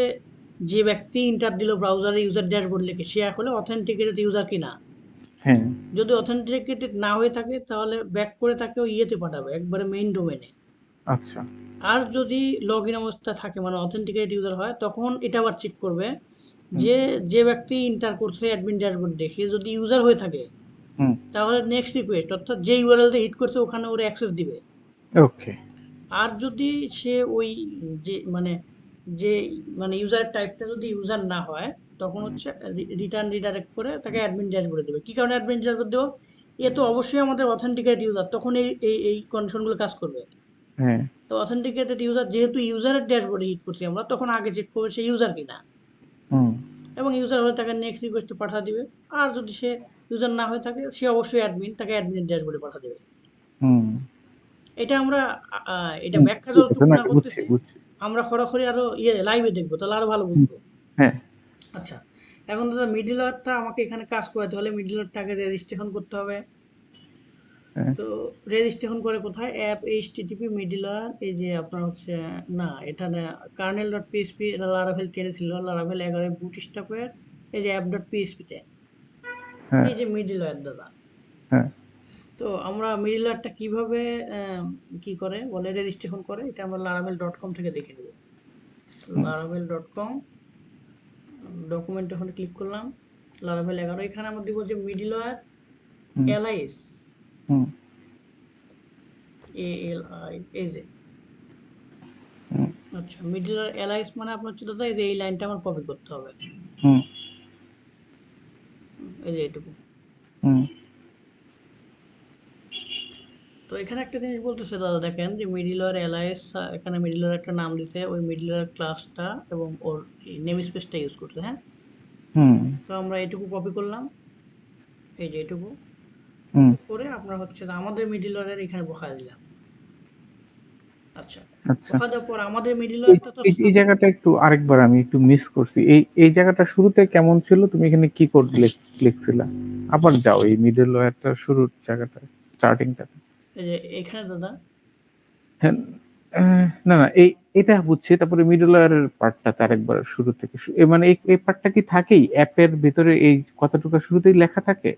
Speaker 1: যে ব্যক্তি ইন্টার দিল ব্রাউজারে ইউজার ড্যাশবোর্ড লিখে, সে আসলে অথেন্টিকেটেড ইউজার কিনা।
Speaker 2: হ্যাঁ।
Speaker 1: যদি অথেন্টিকেটেড না হয়ে থাকে তাহলে ব্যাক করে তাকে ওই ইয়েতে পাঠাবে, একবারে মেইন ডোমেনে।
Speaker 2: আচ্ছা।
Speaker 1: আর যদি লগ ইন অবস্থা থাকে মানে অথেন্টিকেটেড ইউজার হয়, তখন এটা আবার চেক করবে
Speaker 2: হুম
Speaker 1: যে যে ব্যক্তি ইন্টার করছে অ্যাডমিন ড্যাশবোর্ড দেখে যদি ইউজার হয়ে থাকে
Speaker 2: হুম
Speaker 1: তাহলে নেক্সট রিকোয়েস্ট, অর্থাৎ যে ইউআরএল তে হিট করছে ওখানে ওর অ্যাক্সেস দিবে।
Speaker 2: ওকে।
Speaker 1: আর যদি সে ওই যে মানে যে মানে ইউজার টাইপটা যদি ইউজার না হয় তখন হচ্ছে রিটার্ন রিডাইরেক্ট করে তাকে অ্যাডমিন ড্যাশবোর্ডে দেবে। কি কারণে অ্যাডমিন ড্যাশবোর্ড দেবো, এ তো অবশ্যই আমাদের অথেন্টিকেটেড ইউজার, তখন এই কন্ডিশনগুলো কাজ করবে।
Speaker 2: হ্যাঁ।
Speaker 1: তো অথেন্টিকেটেড ইউজার যেহেতু ইউজারের ড্যাশবোর্ডে হিট করছি আমরা, তখন আগে চেক করবে সে ইউজার কিনা,
Speaker 2: হুম
Speaker 1: এবং ইউজার হলে তাকে নেক্সট রিকোয়েস্টে পাঠা দিবে। আর যদি সে ইউজার না হয়ে থাকে সে অবশ্যই অ্যাডমিন, তাকে অ্যাডমিনের ড্যাশবোর্ডে পাঠা দেবে।
Speaker 2: হুম
Speaker 1: এটা আমরা এটা
Speaker 2: হুম,
Speaker 1: ব্যাখ্যা
Speaker 2: ঠিক আছে,
Speaker 1: যতটুকু
Speaker 2: না
Speaker 1: না
Speaker 2: বুঝছি
Speaker 1: করতেছি,
Speaker 2: বুঝছি।
Speaker 1: আমরা সরাসরি আরো লাইভে দেখবো, তাহলে আরো ভালো
Speaker 2: হুম,
Speaker 1: বুঝবো।
Speaker 2: হ্যাঁ
Speaker 1: আচ্ছা, এখন দাদা মিডল ওয়ারটা আমাকে এখানে কাজ করাতে হলে মিডল ওয়ারটাকে রেজিস্ট্রেশন করতে হবে।
Speaker 2: হ্যাঁ
Speaker 1: তো রেজিস্ট্রেশন করে কোথায়, অ্যাপ এইচটিটিপি মিডল ওয়্যার, এই যে আপনার হচ্ছে, না এটা না, কার্নেল ডট পিএসপি, এটা লারাভেল 10 ছিল, লারাভেল 11 বুট স্ট্র্যাপের এই যে অ্যাপ ডট পিএসপিতে
Speaker 2: হ্যাঁ
Speaker 1: এই যে মিডল ওয়্যার দাদা।
Speaker 2: হ্যাঁ
Speaker 1: তো আমরা মিডলওয়্যারটা কিভাবে কি করে বলে রেজিস্ট্রেশন করে এটা আমরা laravel.com থেকে দেখে নেব।
Speaker 2: হুম
Speaker 1: laravel.com ডকুমেন্ট ওখানে ক্লিক করলাম, laravel 11 এখানে আমরা দিব যে মিডলওয়্যার
Speaker 2: হুম
Speaker 1: এলআইএস
Speaker 2: হুম
Speaker 1: ALI এই যে
Speaker 2: হুম
Speaker 1: আচ্ছা মিডলওয়্যার এলআইএস মানে আপনার হচ্ছে দাদা এই যে এই লাইনটা আমার কপি করতে হবে,
Speaker 2: হুম
Speaker 1: এই যে এইটুকু।
Speaker 2: হুম
Speaker 1: তো এখানে একটা জিনিস বলতেছে দাদা দেখেন যে মিডলওয়্যার এলআইএস এখানে মিডলওয়্যার একটা নাম দিছে ওই মিডলওয়্যার ক্লাসটা এবং ওর নেম স্পেসটা ইউজ করছে হ্যাঁ।
Speaker 2: হুম
Speaker 1: তো আমরা এটুকু কপি করলাম, এই যে এটুকু
Speaker 2: হুম
Speaker 1: করে আপনার হচ্ছে যে আমাদের মিডলওয়্যারের এখানে বসায় দিলাম। আচ্ছা
Speaker 2: আচ্ছা
Speaker 1: বসায় দেওয়ার পর আমাদের
Speaker 2: এই
Speaker 1: মিডলওয়্যারটা তো
Speaker 2: এই জায়গাটা একটু আরেকবার আমি একটু মিস করছি। এই জায়গাটা শুরুতে কেমন ছিল? তুমি এখানে কি কোড লিখছিলা? আবার যাও এই মিডল ওয়্যারটার শুরুর জায়গাটা, স্টার্টিংটাতে।
Speaker 1: এই যে এখানে দাদা
Speaker 2: হ্যাঁ, না, না এটা বুঝছি। তারপরে মিডল ওয়্যারের পার্টটাতে আরেকবার শুরু থেকে মানে এই পার্টটা কি থাকেই? অ্যাপের ভিতরে এই কথাটুকু শুরুতেই লেখা থাকে?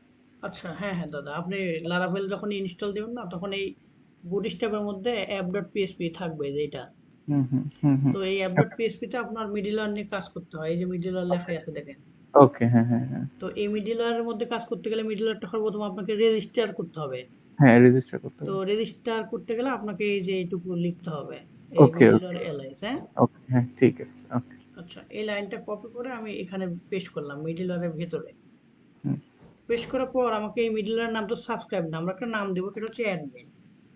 Speaker 1: আচ্ছা হ্যাঁ হ্যাঁ দাদা আপনি লারাভেল যখন ইনস্টল দিবেন না তখন এই বুটস্ট্র্যাপের মধ্যে app.php থাকবে যে এটা।
Speaker 2: হুম, হুম, হুম, হুম।
Speaker 1: তো এই app.php তে আপনার মিডলওয়্যার নিয়ে কাজ করতে হয়, এই যে মিডলওয়্যার
Speaker 2: ওকে,
Speaker 1: লেখাই আছে দেখেন।
Speaker 2: ওকে। হ্যাঁ, হ্যাঁ, হ্যাঁ।
Speaker 1: তো এই মিডলওয়্যারের মধ্যে কাজ করতে গেলে মিডলওয়্যারটা সর্বপ্রথম আপনাকে রেজিস্টার করতে হবে।
Speaker 2: হ্যাঁ, রেজিস্টার করতে
Speaker 1: তো
Speaker 2: হবে।
Speaker 1: রেজিস্টার করতে গেলে আপনাকে এই যে এইটুকু লিখতে হবে, এই
Speaker 2: ওকে,
Speaker 1: মিডলওয়্যার
Speaker 2: ওকে,
Speaker 1: এলআইএস হ্যাঁ।
Speaker 2: ওকে। হ্যাঁ, ঠিক আছে। ওকে।
Speaker 1: আচ্ছা এই লাইনটা কপি করে আমি এখানে পেস্ট করলাম মিডলওয়্যারের ভেতরে।
Speaker 2: হুম,
Speaker 1: পেস্ট করার পর আমাকে এই মিডলওয়্যার নাম তো সাবস্ক্রাইব না, আমরা একটা নাম দেবো সেটা হচ্ছে অ্যাডমিন।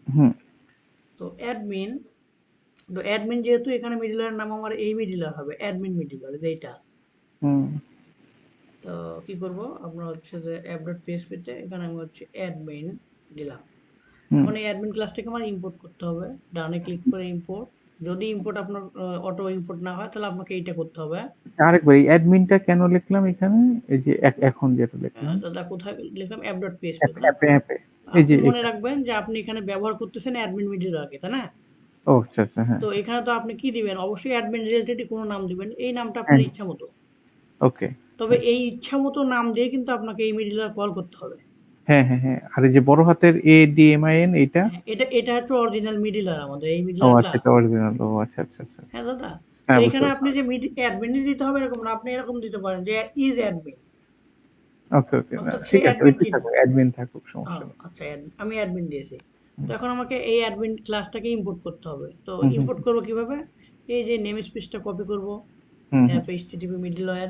Speaker 2: হুম,
Speaker 1: তো অ্যাডমিন, তো অ্যাডমিন যেহেতু এখানে মিডলওয়্যার নাম আমার এই মিডলওয়্যার হবে অ্যাডমিন মিডলওয়্যার এইটা।
Speaker 2: হুম,
Speaker 1: তো কি করব আপনার হচ্ছে যে app.php তে এখানে আমি হচ্ছে অ্যাডমিন দিলাম।
Speaker 2: হুম।
Speaker 1: এখন এই অ্যাডমিন ক্লাসটাকে আমার ইম্পোর্ট করতে হবে, ডানে ক্লিক করে ইম্পোর্ট। যদি ইম্পোর্ট আপনার অটো ইম্পোর্ট না হয় তাহলে আপনাকে এইটা করতে হবে।
Speaker 2: আরেকবার এই অ্যাডমিনটা কেন লিখলাম এখানে? এই যে এখন যেটা লিখলাম
Speaker 1: দাদা কোথায় লিখলাম app.php
Speaker 2: অ্যাপ
Speaker 1: না।
Speaker 2: অ্যাপে এই যে
Speaker 1: আপনি মনে
Speaker 2: এখানে।
Speaker 1: রাখবেন যে আপনি এখানে ব্যবহার করতেছেন অ্যাডমিন মিডলওয়্যারকে তাই না।
Speaker 2: ও আচ্ছা, আচ্ছা। হ্যাঁ,
Speaker 1: তো এখানে তো আপনি কি দিবেন, অবশ্যই অ্যাডমিন রিলেটেডই কোনো নাম দিবেন, এই নামটা আপনার
Speaker 2: হ্যাঁ।
Speaker 1: ইচ্ছা মতো।
Speaker 2: ওকে।
Speaker 1: তবে
Speaker 2: হ্যাঁ,
Speaker 1: এই ইচ্ছা মতো নাম দিয়ে কিন্তু আপনাকে এই মিডলওয়্যার কল করতে হবে।
Speaker 2: হ্যাঁ, হ্যাঁ, হ্যাঁ। আর এই যে বড় হাতের ADMIN এইটা?
Speaker 1: হ্যাঁ এটা এটা হচ্ছে অরিজিনাল মিডলওয়্যার, আমাদের এই
Speaker 2: ও
Speaker 1: মিডলওয়্যার
Speaker 2: আচ্ছা,
Speaker 1: ক্লাস।
Speaker 2: এটা অরিজিনাল। ও আচ্ছা, আচ্ছা, আচ্ছা।
Speaker 1: হ্যাঁ দাদা। তো
Speaker 2: হ্যাঁ, বুঝতে
Speaker 1: এখানে
Speaker 2: পারছি।
Speaker 1: আপনি যে অ্যাডমিনই দিতে হবে এরকম না, আপনি এরকম দিতে পারেন যে ইজ অ্যাডমিন,
Speaker 2: ওকে, ওকে। না,
Speaker 1: অর্থাৎ সে
Speaker 2: ঠিক আছে।
Speaker 1: অ্যাডমিন
Speaker 2: ওইটাই
Speaker 1: চিহ্ন।
Speaker 2: থাকুক, অ্যাডমিন থাকুক, সমস্যা নেই।
Speaker 1: আচ্ছা আমি অ্যাডমিন দিয়েছি। তো
Speaker 2: হুম,
Speaker 1: এখন আমাকে এই অ্যাডমিন ক্লাসটাকে ইম্পোর্ট করতে হবে। তো
Speaker 2: হুম, হুম,
Speaker 1: ইম্পোর্ট করবো কিভাবে, এই যে নেম স্পেসটা কপি করব,
Speaker 2: হুম, হুম,
Speaker 1: অ্যাপ এইচটিটিপি মিডলওয়্যার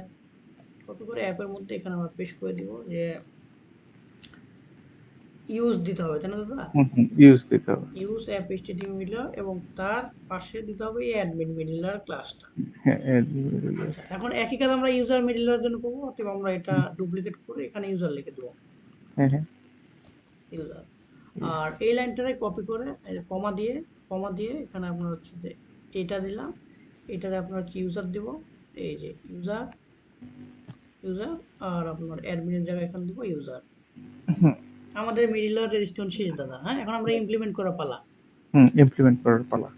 Speaker 1: কপি করে অ্যাপের মধ্যে এখানে আমরা পেস্ট করে দিব যে ইউজ দিতে হবে তাই না দাদা।
Speaker 2: হুম, হুম। ইউজ দিতে হবে।
Speaker 1: ইউজ অ্যাপ এইচটিটিপি মিডলওয়্যার এবং তার পাশে দিতে হবে এই অ্যাডমিন মিডলওয়্যার ক্লাসটা।
Speaker 2: হ্যাঁ, অ্যাডমিন।
Speaker 1: আচ্ছা এখন একই কাজ আমরা ইউজার মিডলওয়্যার জন্য করবো, অতএব আমরা এটা ডুপ্লিকেট করে এখানে ইউজার লিখে দেবো
Speaker 2: হ্যাঁ, হ্যাঁ।
Speaker 1: ইউজার। আর
Speaker 2: ইয়েস।
Speaker 1: এই লাইনটারে কপি করে কমা দিয়ে এখানে আপনার হচ্ছে যে এটা দিলাম, এটারে আপনার হচ্ছে ইউজার দিব, এই যে ইউজার ইউজার, আর আপনার অ্যাডমিনের জায়গায় এখানে দিব ইউজার।
Speaker 2: হুম,
Speaker 1: আমাদের মিডলওয়্যার রেজিস্ট্রেশন শেষ দাদা হ্যাঁ, এখন আমরা ইমপ্লিমেন্ট করা পালা।
Speaker 2: হুম। ইমপ্লিমেন্ট করার পালা।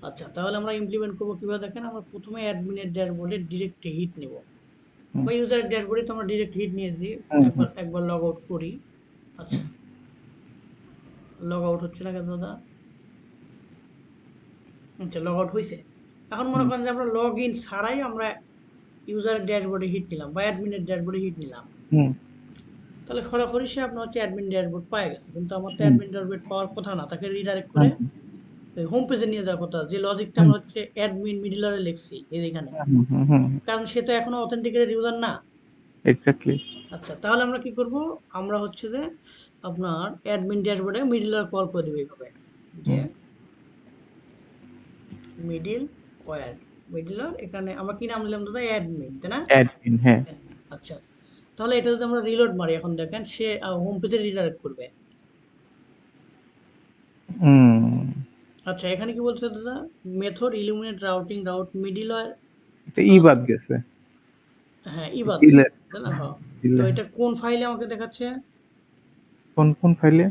Speaker 1: আচ্ছা তাহলে আমরা ইমপ্লিমেন্ট করবো কিভাবে দেখেন, আমরা প্রথমে অ্যাডমিনের ড্যাশবোর্ডে ডিরেক্ট হিট নিব,
Speaker 2: হুম,
Speaker 1: বা ইউজারের ড্যাশবোর্ডে তো আমরা ডিরেক্ট হিট নিয়েছি।
Speaker 2: হুম, হুম,
Speaker 1: একবার একবার লগ আউট করি। আচ্ছা লগ আউট হচ্ছে না কেন দাদা, আচ্ছা লগ আউট হয়েছে। এখন মনে
Speaker 2: হুম,
Speaker 1: করেন যে আমরা লগ ইন ছাড়াই আমরা ইউজারের ড্যাশবোর্ডে হিট নিলাম বা অ্যাডমিনের ড্যাশবোর্ডে হিট নিলাম,
Speaker 2: হুম,
Speaker 1: তাহলে সরাসরি সে আপনার হচ্ছে অ্যাডমিন ড্যাশবোর্ড পায়ে গেছে, কিন্তু আমার তো
Speaker 2: হুম,
Speaker 1: অ্যাডমিন ড্যাশবোর্ড পাওয়ার কথা না, তাকে রিডাইরেক্ট করে
Speaker 2: হুম,
Speaker 1: হোম পেজে নিয়ে যাওয়ার কথা, যে লজিকটা
Speaker 2: হুম,
Speaker 1: আমরা হচ্ছে অ্যাডমিন মিডলারে লিখছি এই এখানে।
Speaker 2: হুম, হুম, হুম।
Speaker 1: কারণ সে তো এখনো অথেন্টিকেটেড ইউজার না।
Speaker 2: এক্সাক্টলি।
Speaker 1: আচ্ছা তাহলে আমরা কি করব, আমরা হচ্ছে যে আপনার অ্যাডমিন ড্যাশবোর্ডে মিডলার কল করে দেবো এইভাবে যে
Speaker 2: হুম।
Speaker 1: মিডিল ওয়্যার, মিডলার এখানে আমরা কি নাম দিলাম দাদা, অ্যাডমিন তাই না।
Speaker 2: অ্যাডমিন, হ্যাঁ।
Speaker 1: অ্যাডমিন আচ্ছা। তাহলে এটা যদি আমরা রিলোড মারি এখন দেখেন সে হোম পেজে রিডাইরেক্ট করবে।
Speaker 2: হুম।
Speaker 1: আচ্ছা এখানে কি বলছে দাদা, method illuminate routing route middleware.
Speaker 2: এটা বাদ গেছে।
Speaker 1: হ্যাঁ ইবাদ
Speaker 2: দিলে
Speaker 1: তাই না, হ্যাঁ। তো
Speaker 2: দিলে
Speaker 1: এটা কোন ফাইলে আমাকে দেখাচ্ছে,
Speaker 2: কোন ফাইলে?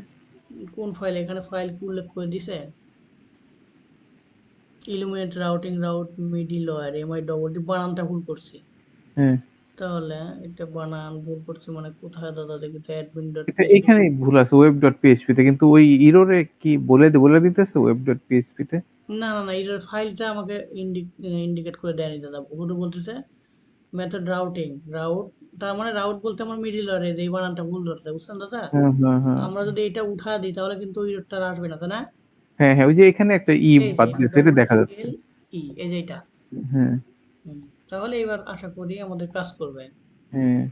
Speaker 1: কোন ফাইলে, এখানে ফাইল কি উল্লেখ করে দিছে, illuminate routing route middleware M I double T বানানটা ভুল করছি।
Speaker 2: হ্যাঁ।
Speaker 1: তাহলে এটা বানান ভুল করছি মানে কোথায় দাদা দেখি তো অ্যাডমিন ডট
Speaker 2: এটা
Speaker 1: পিএইচপি।
Speaker 2: এখানেই ভুল আছে ওয়েব ডট পিএইচপি তে, কিন্তু ওই ইরোরে কি বলে দিতেছে ওয়েব ডট পিএইচপি তে।
Speaker 1: না না না, এটার ফাইলটা আমাকে ইন্ডিকেট করে দেয়নি দাদা, শুধু বলতেছে মেথড রাউটিং রাউট, তার মানে রাউট বলতে আমার মিডিল আর এই বানানটা ভুল ধরছে, বুঝছেন দাদা?
Speaker 2: হ্যাঁ হ্যাঁ হ্যাঁ
Speaker 1: আমরা যদি এটা উঠা দিই তাহলে কিন্তু ওই রোডটা আর আসবে না, তাই না?
Speaker 2: হ্যাঁ হ্যাঁ, ওই যে এখানে একটা ই
Speaker 1: এই যে
Speaker 2: বাদ গেছে, এটা
Speaker 1: ডব্লিউ
Speaker 2: দেখা যাচ্ছে।
Speaker 1: এল ই, এই যে এটা।
Speaker 2: হ্যাঁ
Speaker 1: তাহলে এবার আশা করি আমাদের কাজ করবে।
Speaker 2: হ্যাঁ,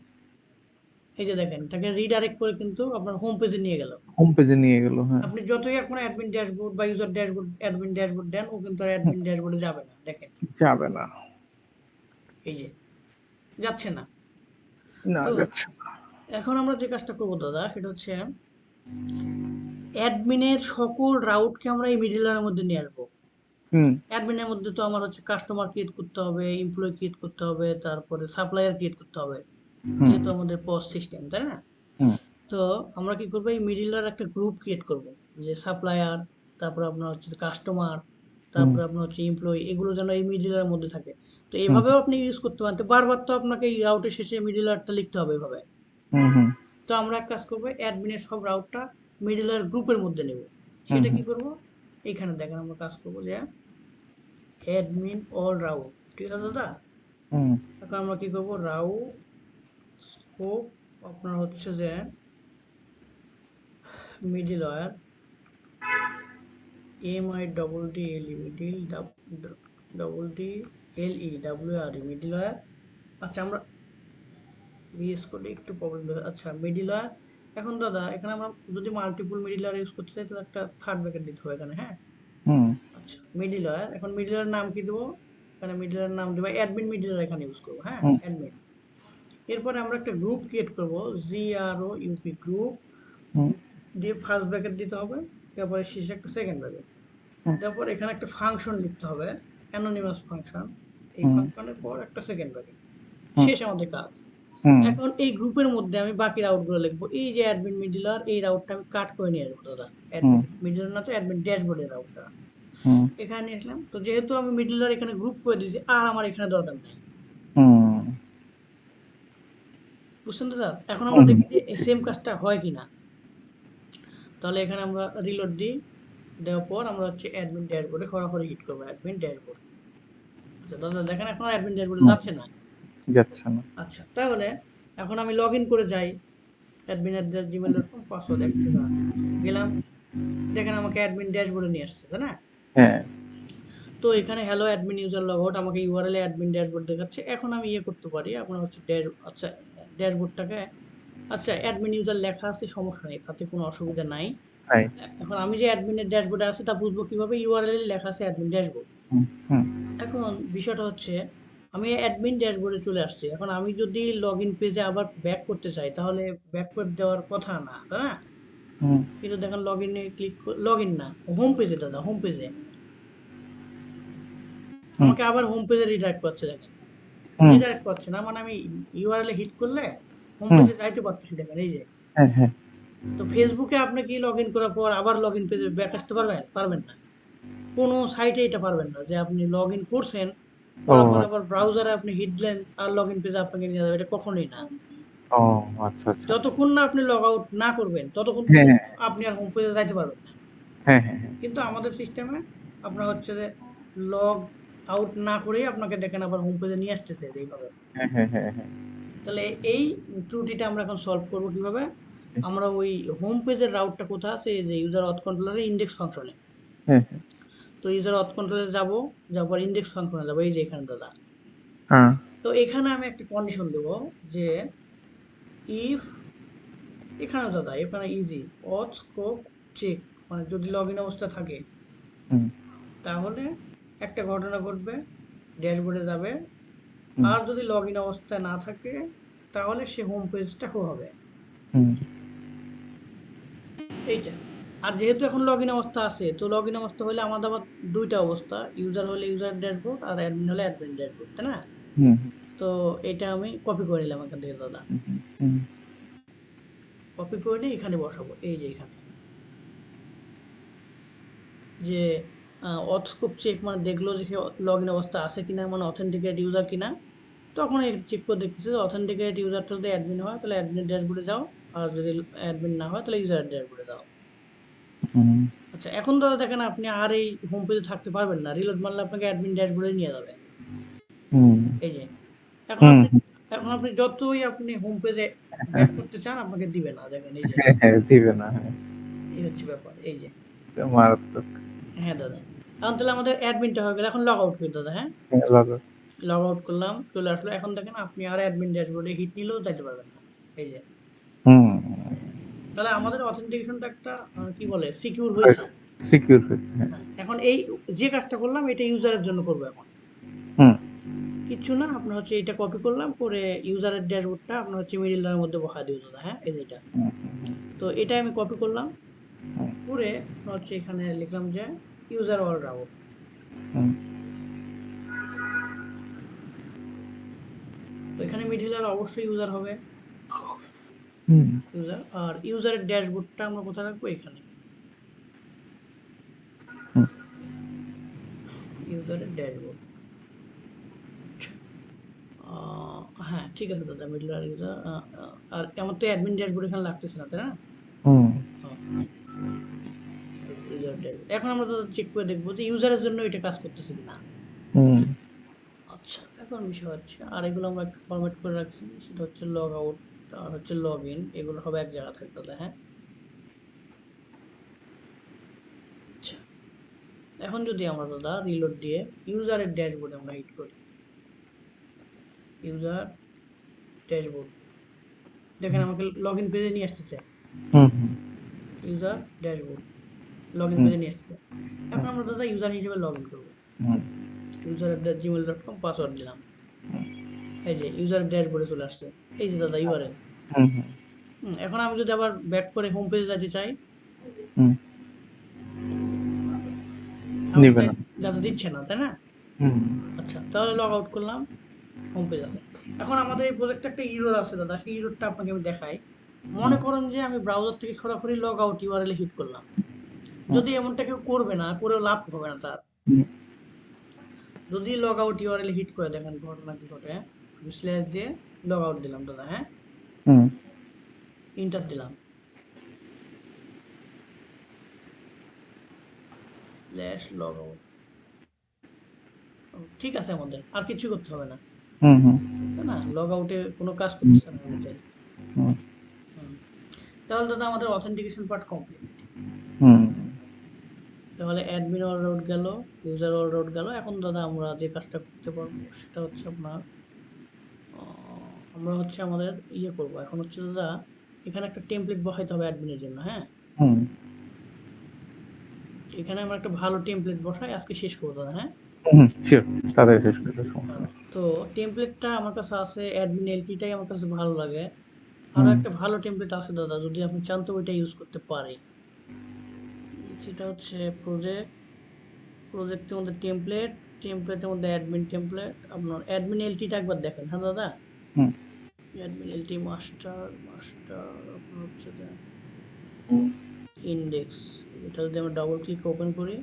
Speaker 1: এই যে দেখেন, তাকে রিডাইরেক্ট করে কিন্তু আপনার হোম পেজে নিয়ে গেল।
Speaker 2: হোম পেজে নিয়ে গেল, হ্যাঁ।
Speaker 1: আপনি যতই এখন অ্যাডমিন ড্যাশবোর্ড বা ইউজার ড্যাশবোর্ড অ্যাডমিন ড্যাশবোর্ড দেন, ও কিন্তু আর অ্যাডমিন ড্যাশবোর্ডে যাবে না, দেখেন
Speaker 2: যাবে না।
Speaker 1: এই যে যাচ্ছে না।
Speaker 2: না
Speaker 1: তো
Speaker 2: যাচ্ছে না।
Speaker 1: এখন আমরা যে কাজটা করবো দাদা সেটা হচ্ছে অ্যাডমিনের সকল রাউটকে আমরা এই মিডলওয়্যারের মধ্যে নিয়ে আসবো।
Speaker 2: হুম
Speaker 1: অ্যাডমিনের মধ্যে তো আমার হচ্ছে কাস্টমার ক্রিয়েট করতে হবে, এমপ্লয়ি ক্রিয়েট করতে হবে, তারপরে সাপ্লায়ার ক্রিয়েট করতে হবে,
Speaker 2: হুম
Speaker 1: যেহেতু আমাদের পস সিস্টেম, তাই না?
Speaker 2: হুম
Speaker 1: তো আমরা কি করবো, এই মিডলওয়্যার একটা গ্রুপ ক্রিয়েট করব, যে সাপ্লায়ার, তারপরে আপনার হচ্ছে কাস্টমার,
Speaker 2: হুম
Speaker 1: তারপরে আপনার হচ্ছে এমপ্লয়ি, এগুলো যেন এই মিডলওয়্যারের মধ্যে থাকে। তো
Speaker 2: হুম
Speaker 1: এভাবেও আপনি ইউজ করতে পারেন, তো বারবার তো আপনাকে এই রাউটের শেষে মিডলওয়্যারটা লিখতে হবে এভাবে।
Speaker 2: হুম হুম
Speaker 1: তো আমরা এক কাজ করবো, অ্যাডমিনের সব রাউটটা মিডলওয়্যার গ্রুপের মধ্যে নেব।
Speaker 2: হুম
Speaker 1: সেটা
Speaker 2: হুম
Speaker 1: কি করব, এইখানে দেখেন আমরা কাজ করবো যে অ্যাডমিন অল রাউট, ঠিক আছে দাদা?
Speaker 2: হুম
Speaker 1: এখন আমরা কি করবো, রাউট স্কোপ আপনার হচ্ছে যে middleware MIDDLE middle DDLE middleware. আচ্ছা আমরা ভিএস কোডে একটু প্রবলেম, আচ্ছা মিডলওয়্যার। এখন দাদা এখানে আমরা যদি মাল্টিপল মিডলওয়্যার ইউজ করতে চাই তাহলে একটা থার্ড ব্র্যাকেট দিতে হবে এখানে, হ্যাঁ।
Speaker 2: হুম
Speaker 1: আচ্ছা মিডলওয়্যার, এখন মিডলওয়্যার নাম কি দেবো, এখানে মিডলওয়্যার নাম দেবো অ্যাডমিন মিডলওয়্যার, এখানে ইউজ করবো, হ্যাঁ
Speaker 2: হুম
Speaker 1: অ্যাডমিন। এরপরে আমরা একটা গ্রুপ ক্রিয়েট করবো, GROUP গ্রুপ
Speaker 2: হুম
Speaker 1: দিয়ে ফার্স্ট ব্র্যাকেট দিতে হবে, তারপরে শেষে একটা সেকেন্ড ব্র্যাকেট, তারপর এখানে একটা ফাংশন লিখতে হবে, অ্যানোনিমাস ফাংশন। এই
Speaker 2: হুম
Speaker 1: ফাংশনের পর একটা সেকেন্ড ব্র্যাকেট,
Speaker 2: হুম
Speaker 1: শেষ আমাদের কাজ।
Speaker 2: হুম
Speaker 1: এখন এই গ্রুপের মধ্যে আমি বাকি রাউটগুলো লিখবো, এই যে অ্যাডমিন মিডলার, এই রাউটটা আমি কাট করে নিয়ে আসবো দাদা,
Speaker 2: হুম
Speaker 1: অ্যাডমিন মিডলার না তো অ্যাডমিন ড্যাশবোর্ডের রাউটটা
Speaker 2: হুম
Speaker 1: এখানে নিয়ে আসলাম। তো যেহেতু আমি মিডলার এখানে গ্রুপ করে দিয়েছি, আর আমার এখানে দরকার নাই,
Speaker 2: হুম
Speaker 1: বুঝছেন দাদা? এখন আমরা
Speaker 2: হুম
Speaker 1: দেখি যে সেম কাজটা হয় কিনা। তাহলে এখানে আমরা রিলোড দিই, দেওয়ার পর আমরা হচ্ছে অ্যাডমিন ড্যাশবোর্ডে খরাখরি হিট করবো অ্যাডমিন ড্যাশবোর্ড। আচ্ছা দাদা দেখেন এখন অ্যাডমিন ড্যাশবোর্ডে
Speaker 2: হুম,
Speaker 1: যাচ্ছে না।
Speaker 2: যাচ্ছে না।
Speaker 1: আচ্ছা তাহলে এখন আমি লগ ইন করে যাই, admin@gmail.com পাসওয়ার্ড 1 থেকে 8 গেলাম, দেখেন আমাকে অ্যাডমিন ড্যাশবোর্ডে নিয়ে আসছে, তাই না?
Speaker 2: হ্যাঁ
Speaker 1: তো এখানে hello admin user log out, আমাকে ইউআরএল এ অ্যাডমিন ড্যাশবোর্ড দেখাচ্ছে। এখন আমি ইয়ে করতে পারি আপনার হচ্ছে আচ্ছা ড্যাশবোর্ডটাকে, আচ্ছা অ্যাডমিন ইউজার লেখা আছে, সমস্যা নেই, তাতে কোনো অসুবিধা নাই।
Speaker 2: তাই।
Speaker 1: এখন আমি যে অ্যাডমিনের ড্যাশবোর্ডে আছে তা বুঝবো কিভাবে, ইউআরএল লেখা আছে অ্যাডমিন ড্যাশবোর্ড।
Speaker 2: হুম হুম
Speaker 1: এখন বিষয়টা হচ্ছে আমি অ্যাডমিন ড্যাশবোর্ডে চলে আসছি, এখন আমি যদি লগ ইন পেজে আবার ব্যাক করতে চাই তাহলে ব্যাক করে দেওয়ার কথা না, তাই না?
Speaker 2: হুম
Speaker 1: কিন্তু দেখেন লগ ইনে ক্লিক, লগ ইন না, হোম পেজে দাদা, হোম পেজে
Speaker 2: হুম
Speaker 1: আমাকে আবার হোম পেজে রিডাইরেক্ট করছে, দেখেন
Speaker 2: হুম
Speaker 1: রিডাইরেক্ট করছে না, মানে আমি ইউআরএল এ হিট করলে হোম
Speaker 2: হুম,
Speaker 1: পেজে যাইতে পারতেছি, দেখেন এই যে।
Speaker 2: হ্যাঁ হ্যাঁ।
Speaker 1: তো ফেসবুকে আপনি কি লগ ইন করার পর আবার লগ ইন পেজে ব্যাক আসতে পারবেন? পারবেন না। কোনো সাইটে এটা পারবেন না যে আপনি লগ ইন করছেন,
Speaker 2: ও
Speaker 1: করার পর আবার ব্রাউজারে আপনি হিট দিলেন আর লগ ইন পেজে আপনাকে নিয়ে যাবে, এটা কখনোই না।
Speaker 2: ও আচ্ছা আচ্ছা।
Speaker 1: যতক্ষণ না আপনি লগ আউট না করবেন ততক্ষণ
Speaker 2: হ্যাঁ
Speaker 1: পর্যন্ত
Speaker 2: হ্যাঁ
Speaker 1: আপনি আর হোম পেজে যাইতে পারবেন না।
Speaker 2: হ্যাঁ হ্যাঁ হ্যাঁ
Speaker 1: কিন্তু আমাদের সিস্টেমে আপনার হচ্ছে যে লগ আউট না করেই আপনাকে দেখেন আবার হোম পেজে নিয়ে আসতেছে এইভাবে।
Speaker 2: হ্যাঁ হ্যাঁ হ্যাঁ হ্যাঁ
Speaker 1: তাহলে এই ত্রুটিটা আমরা এখন সলভ করব কিভাবে, আমরা ওই হোম পেজের রাউটটা কোথায় আছে, এই যে ইউজার অথ কন্ট্রোলারের ইনডেক্স ফাংশনে।
Speaker 2: হ্যাঁ
Speaker 1: তো ইউজার অথ কন্ট্রোলে যাব, যাওয়ার পর ইনডেক্স ফাংশনে যাব, এই যে এখানে দাদা।
Speaker 2: হ্যাঁ
Speaker 1: তো এখানে আমি একটা কন্ডিশন দেব যে ইফ, এখানে দাদা এখানে ইজি অথ স্কোপ চেক, মানে যদি লগ ইন অবস্থা থাকে
Speaker 2: হুম
Speaker 1: তাহলে একটা ঘটনা ঘটবে, ড্যাশবোর্ডে যাবে,
Speaker 2: হুম
Speaker 1: আর যদি লগ ইন অবস্থায় না থাকে তাহলে সে হোম পেজটা হবে
Speaker 2: হুম
Speaker 1: এইটা। আর যেহেতু এখন লগ ইন অবস্থা আছে, তো লগ ইন অবস্থা হলে আমাদের আবার দুইটা অবস্থা, ইউজার হলে ইউজার ড্যাশবোর্ড আর অ্যাডমিন হলে অ্যাডমিন ড্যাশবোর্ড, তাই না?
Speaker 2: হুম
Speaker 1: তো এটা আমি কপি করে নিলাম এখান থেকে দাদা,
Speaker 2: হুম
Speaker 1: কপি করে নিয়ে এখানে বসাবো, এই যে এখানে যে অথস্কোপ চেক, মানে দেখলো যে লগ ইন অবস্থা আছে কিনা, মানে অথেন্টিকেট ইউজার কিনা, তখন এই চেক করে দেখতেছে যে অথেন্টিকেট ইউজারটা যদি অ্যাডমিন হয় তাহলে অ্যাডমিনের ড্যাশবোর্ডে যাও, আর যদি অ্যাডমিন না হয় তাহলে ইউজারের ড্যাশবোর্ডে যাও।
Speaker 2: হুম,
Speaker 1: আচ্ছা, এখন দাদা দেখেন আপনি আর এই হোম পেজে থাকতে পারবেন না, রিলোড মারলে আপনাকে অ্যাডমিন ড্যাশবোর্ডে নিয়ে যাবে।
Speaker 2: হুম,
Speaker 1: এই যে এখন
Speaker 2: হুম,
Speaker 1: আপনি এখন আপনি যতই আপনি হোম পেজে ব্যাক করতে চান আপনাকে দিবে না, দেখেন এই যে
Speaker 2: হ্যাঁ, দিবে না, হ্যাঁ,
Speaker 1: এই হচ্ছে ব্যাপার। এই যে
Speaker 2: মারাত্মক।
Speaker 1: হ্যাঁ দাদা, এখন তাহলে আমাদের অ্যাডমিনটা হয়ে গেল, এখন লগ আউট করি দাদা। হ্যাঁ,
Speaker 2: হ্যাঁ, লগআউট।
Speaker 1: লগ আউট করলাম, চলে আসলো। এখন দেখেন আপনি আর অ্যাডমিন ড্যাশবোর্ডে হিট নিলেও যাইতে পারবেন না। এই যে
Speaker 2: হুম,
Speaker 1: তাহলে আমাদের অথেন্টিকেশনটা একটা কি বলে সিকিউর হয়েছে।
Speaker 2: সিকিউর হয়েছে, হ্যাঁ।
Speaker 1: হ্যাঁ, এখন এই যে কাজটা করলাম এটা ইউজারের জন্য করবো এখন।
Speaker 2: হুম,
Speaker 1: কিছু না, আপনার হচ্ছে এটা কপি করলাম, করে ইউজারের ড্যাশবোর্ডটা আপনার হচ্ছে মিডল লাইনের মধ্যে বসা দিব দাদা। হ্যাঁ, এই যে এটা,
Speaker 2: হুম,
Speaker 1: তো এটা আমি কপি করলাম,
Speaker 2: হুম,
Speaker 1: করে আপনার হচ্ছে এখানে লিখলাম যে ইউজার অল রাউট।
Speaker 2: হুম,
Speaker 1: তো এখানে মিডল লাইন অবশ্যই ইউজার হবে,
Speaker 2: হুম,
Speaker 1: ইউজার। আর ইউজারের ড্যাশবোর্ডটা আমরা কোথায় রাখবো, এখানে
Speaker 2: হুম,
Speaker 1: ইউজারের ড্যাশবোর্ড। হ্যাঁ ঠিক আছে দাদা, মিডল লাইন ইউজার। আর আমার তো অ্যাডমিন ড্যাশবোর্ড এখানে লাগতেছে না, তাই না?
Speaker 2: হুম,
Speaker 1: হ্যাঁ, ইউজার ড্যাশবোর্ড। এখন আমরা তো চেক করে দেখবো যে ইউজারের জন্য এটা কাজ করতেছে কিনা।
Speaker 2: হুম,
Speaker 1: আচ্ছা, এখন বিষয় হচ্ছে আর এগুলো আমরা একটা ফরম্যাট করে রাখি, সেটা হচ্ছে লগ আউট আর হচ্ছে লগ ইন, এগুলো সব এক জায়গা থাকতে হবে। হ্যাঁ, আচ্ছা, এখন যদি আমরা দাদা রিলোড দিয়ে ইউজারের ড্যাশবোর্ডে আমরা হিট করি, ইউজার ড্যাশবোর্ড, দেখেন আমাকে লগ ইন পেজে নিয়ে আসতেছে।
Speaker 2: হুম,
Speaker 1: ইউজার ড্যাশবোর্ড, লগ ইন
Speaker 2: হুম,
Speaker 1: পেজে নিয়ে আসতেছে। এখন আমরা দাদা ইউজার হিসেবে লগ ইন করবো,
Speaker 2: হুম,
Speaker 1: user@gmail.com পাসওয়ার্ড দিলাম। এই যে ইউজার ড্যাশবোর্ডে চলে আসছে, এই যে দাদা ইউআরএল।
Speaker 2: হুম,
Speaker 1: এখন আমি যদি আবার ব্যাক করে হোম পেজে যেতে চাই,
Speaker 2: হুম,
Speaker 1: আমাকে
Speaker 2: নিবে না।
Speaker 1: যাতে দিচ্ছে না, তাই না?
Speaker 2: হুম,
Speaker 1: আচ্ছা, তাহলে লগ আউট করলাম, হোম পেজ আছে। এখন আমাদের এই প্রজেক্টে একটা ইরর আছে দাদা, সেই ইররটা আপনাকে আমি দেখাই। মনে করেন যে আমি ব্রাউজার থেকে সরাসরি লগ আউট ইউআরএল হিট করলাম,
Speaker 2: হুম,
Speaker 1: যদি এমনটা কেউ করবে না, করেও লাভ হবে না তার।
Speaker 2: হুম,
Speaker 1: যদি লগ আউট ইউআরএল হিট করে, দেখেন ঘটনা কি ঘটে। আমি স্ল্যাশ দিয়ে লগ আউট দিলাম দাদা। হ্যাঁ,
Speaker 2: হুম,
Speaker 1: ইন্টার দিলাম, স্ল্যাশ লগ আউট। ঠিক আছে, আমাদের আর কিছু করতে হবে না,
Speaker 2: হুম, হুম,
Speaker 1: তাই না? লগ আউটে কোনো কাজ করতেছে না অনুযায়ী।
Speaker 2: হুম,
Speaker 1: তাহলে দাদা আমাদের অথেন্টিকেশন পার্ট কমপ্লিট।
Speaker 2: হুম,
Speaker 1: তাহলে অ্যাডমিন অল রাউট গেল, ইউজার অল রাউট গেল। এখন দাদা আমরা যে কাজটা করতে পারবো সেটা হচ্ছে আপনার আমরা হচ্ছে আমাদের ইয়ে করব। এখন হচ্ছে দাদা এখানে একটা টেমপ্লেট বসাইতে হবে অ্যাডমিনের জন্য। হ্যাঁ,
Speaker 2: হুম,
Speaker 1: এখানে আমরা একটা ভালো টেমপ্লেট বসাই, আজকে শেষ করবো দাদা। হ্যাঁ,
Speaker 2: হুম, শিওর, তাদের শেষ করে সমস্যা নেই।
Speaker 1: তো টেমপ্লেটটা আমার কাছে আছে, অ্যাডমিন এলটিটাই আমার কাছে ভালো লাগে। আরো
Speaker 2: হুম,
Speaker 1: একটা ভালো টেমপ্লেট আছে দাদা, যদি আপনি চান তো ওইটা ইউজ করতে পারি। সেটা হচ্ছে প্রজেক্টের মধ্যে টেমপ্লেট, টেমপ্লেটের মধ্যে অ্যাডমিন টেমপ্লেট। আপনার অ্যাডমিন এলটিটা একবার দেখেন। হ্যাঁ দাদা,
Speaker 2: হুম,
Speaker 1: অ্যাডমিন এলটি মাস্টার মাস্টার আপনার হচ্ছে
Speaker 2: হুম,
Speaker 1: ইন্ডেক্স। এটা যদি আমরা ডাবল ক্লিক ওপেন করি,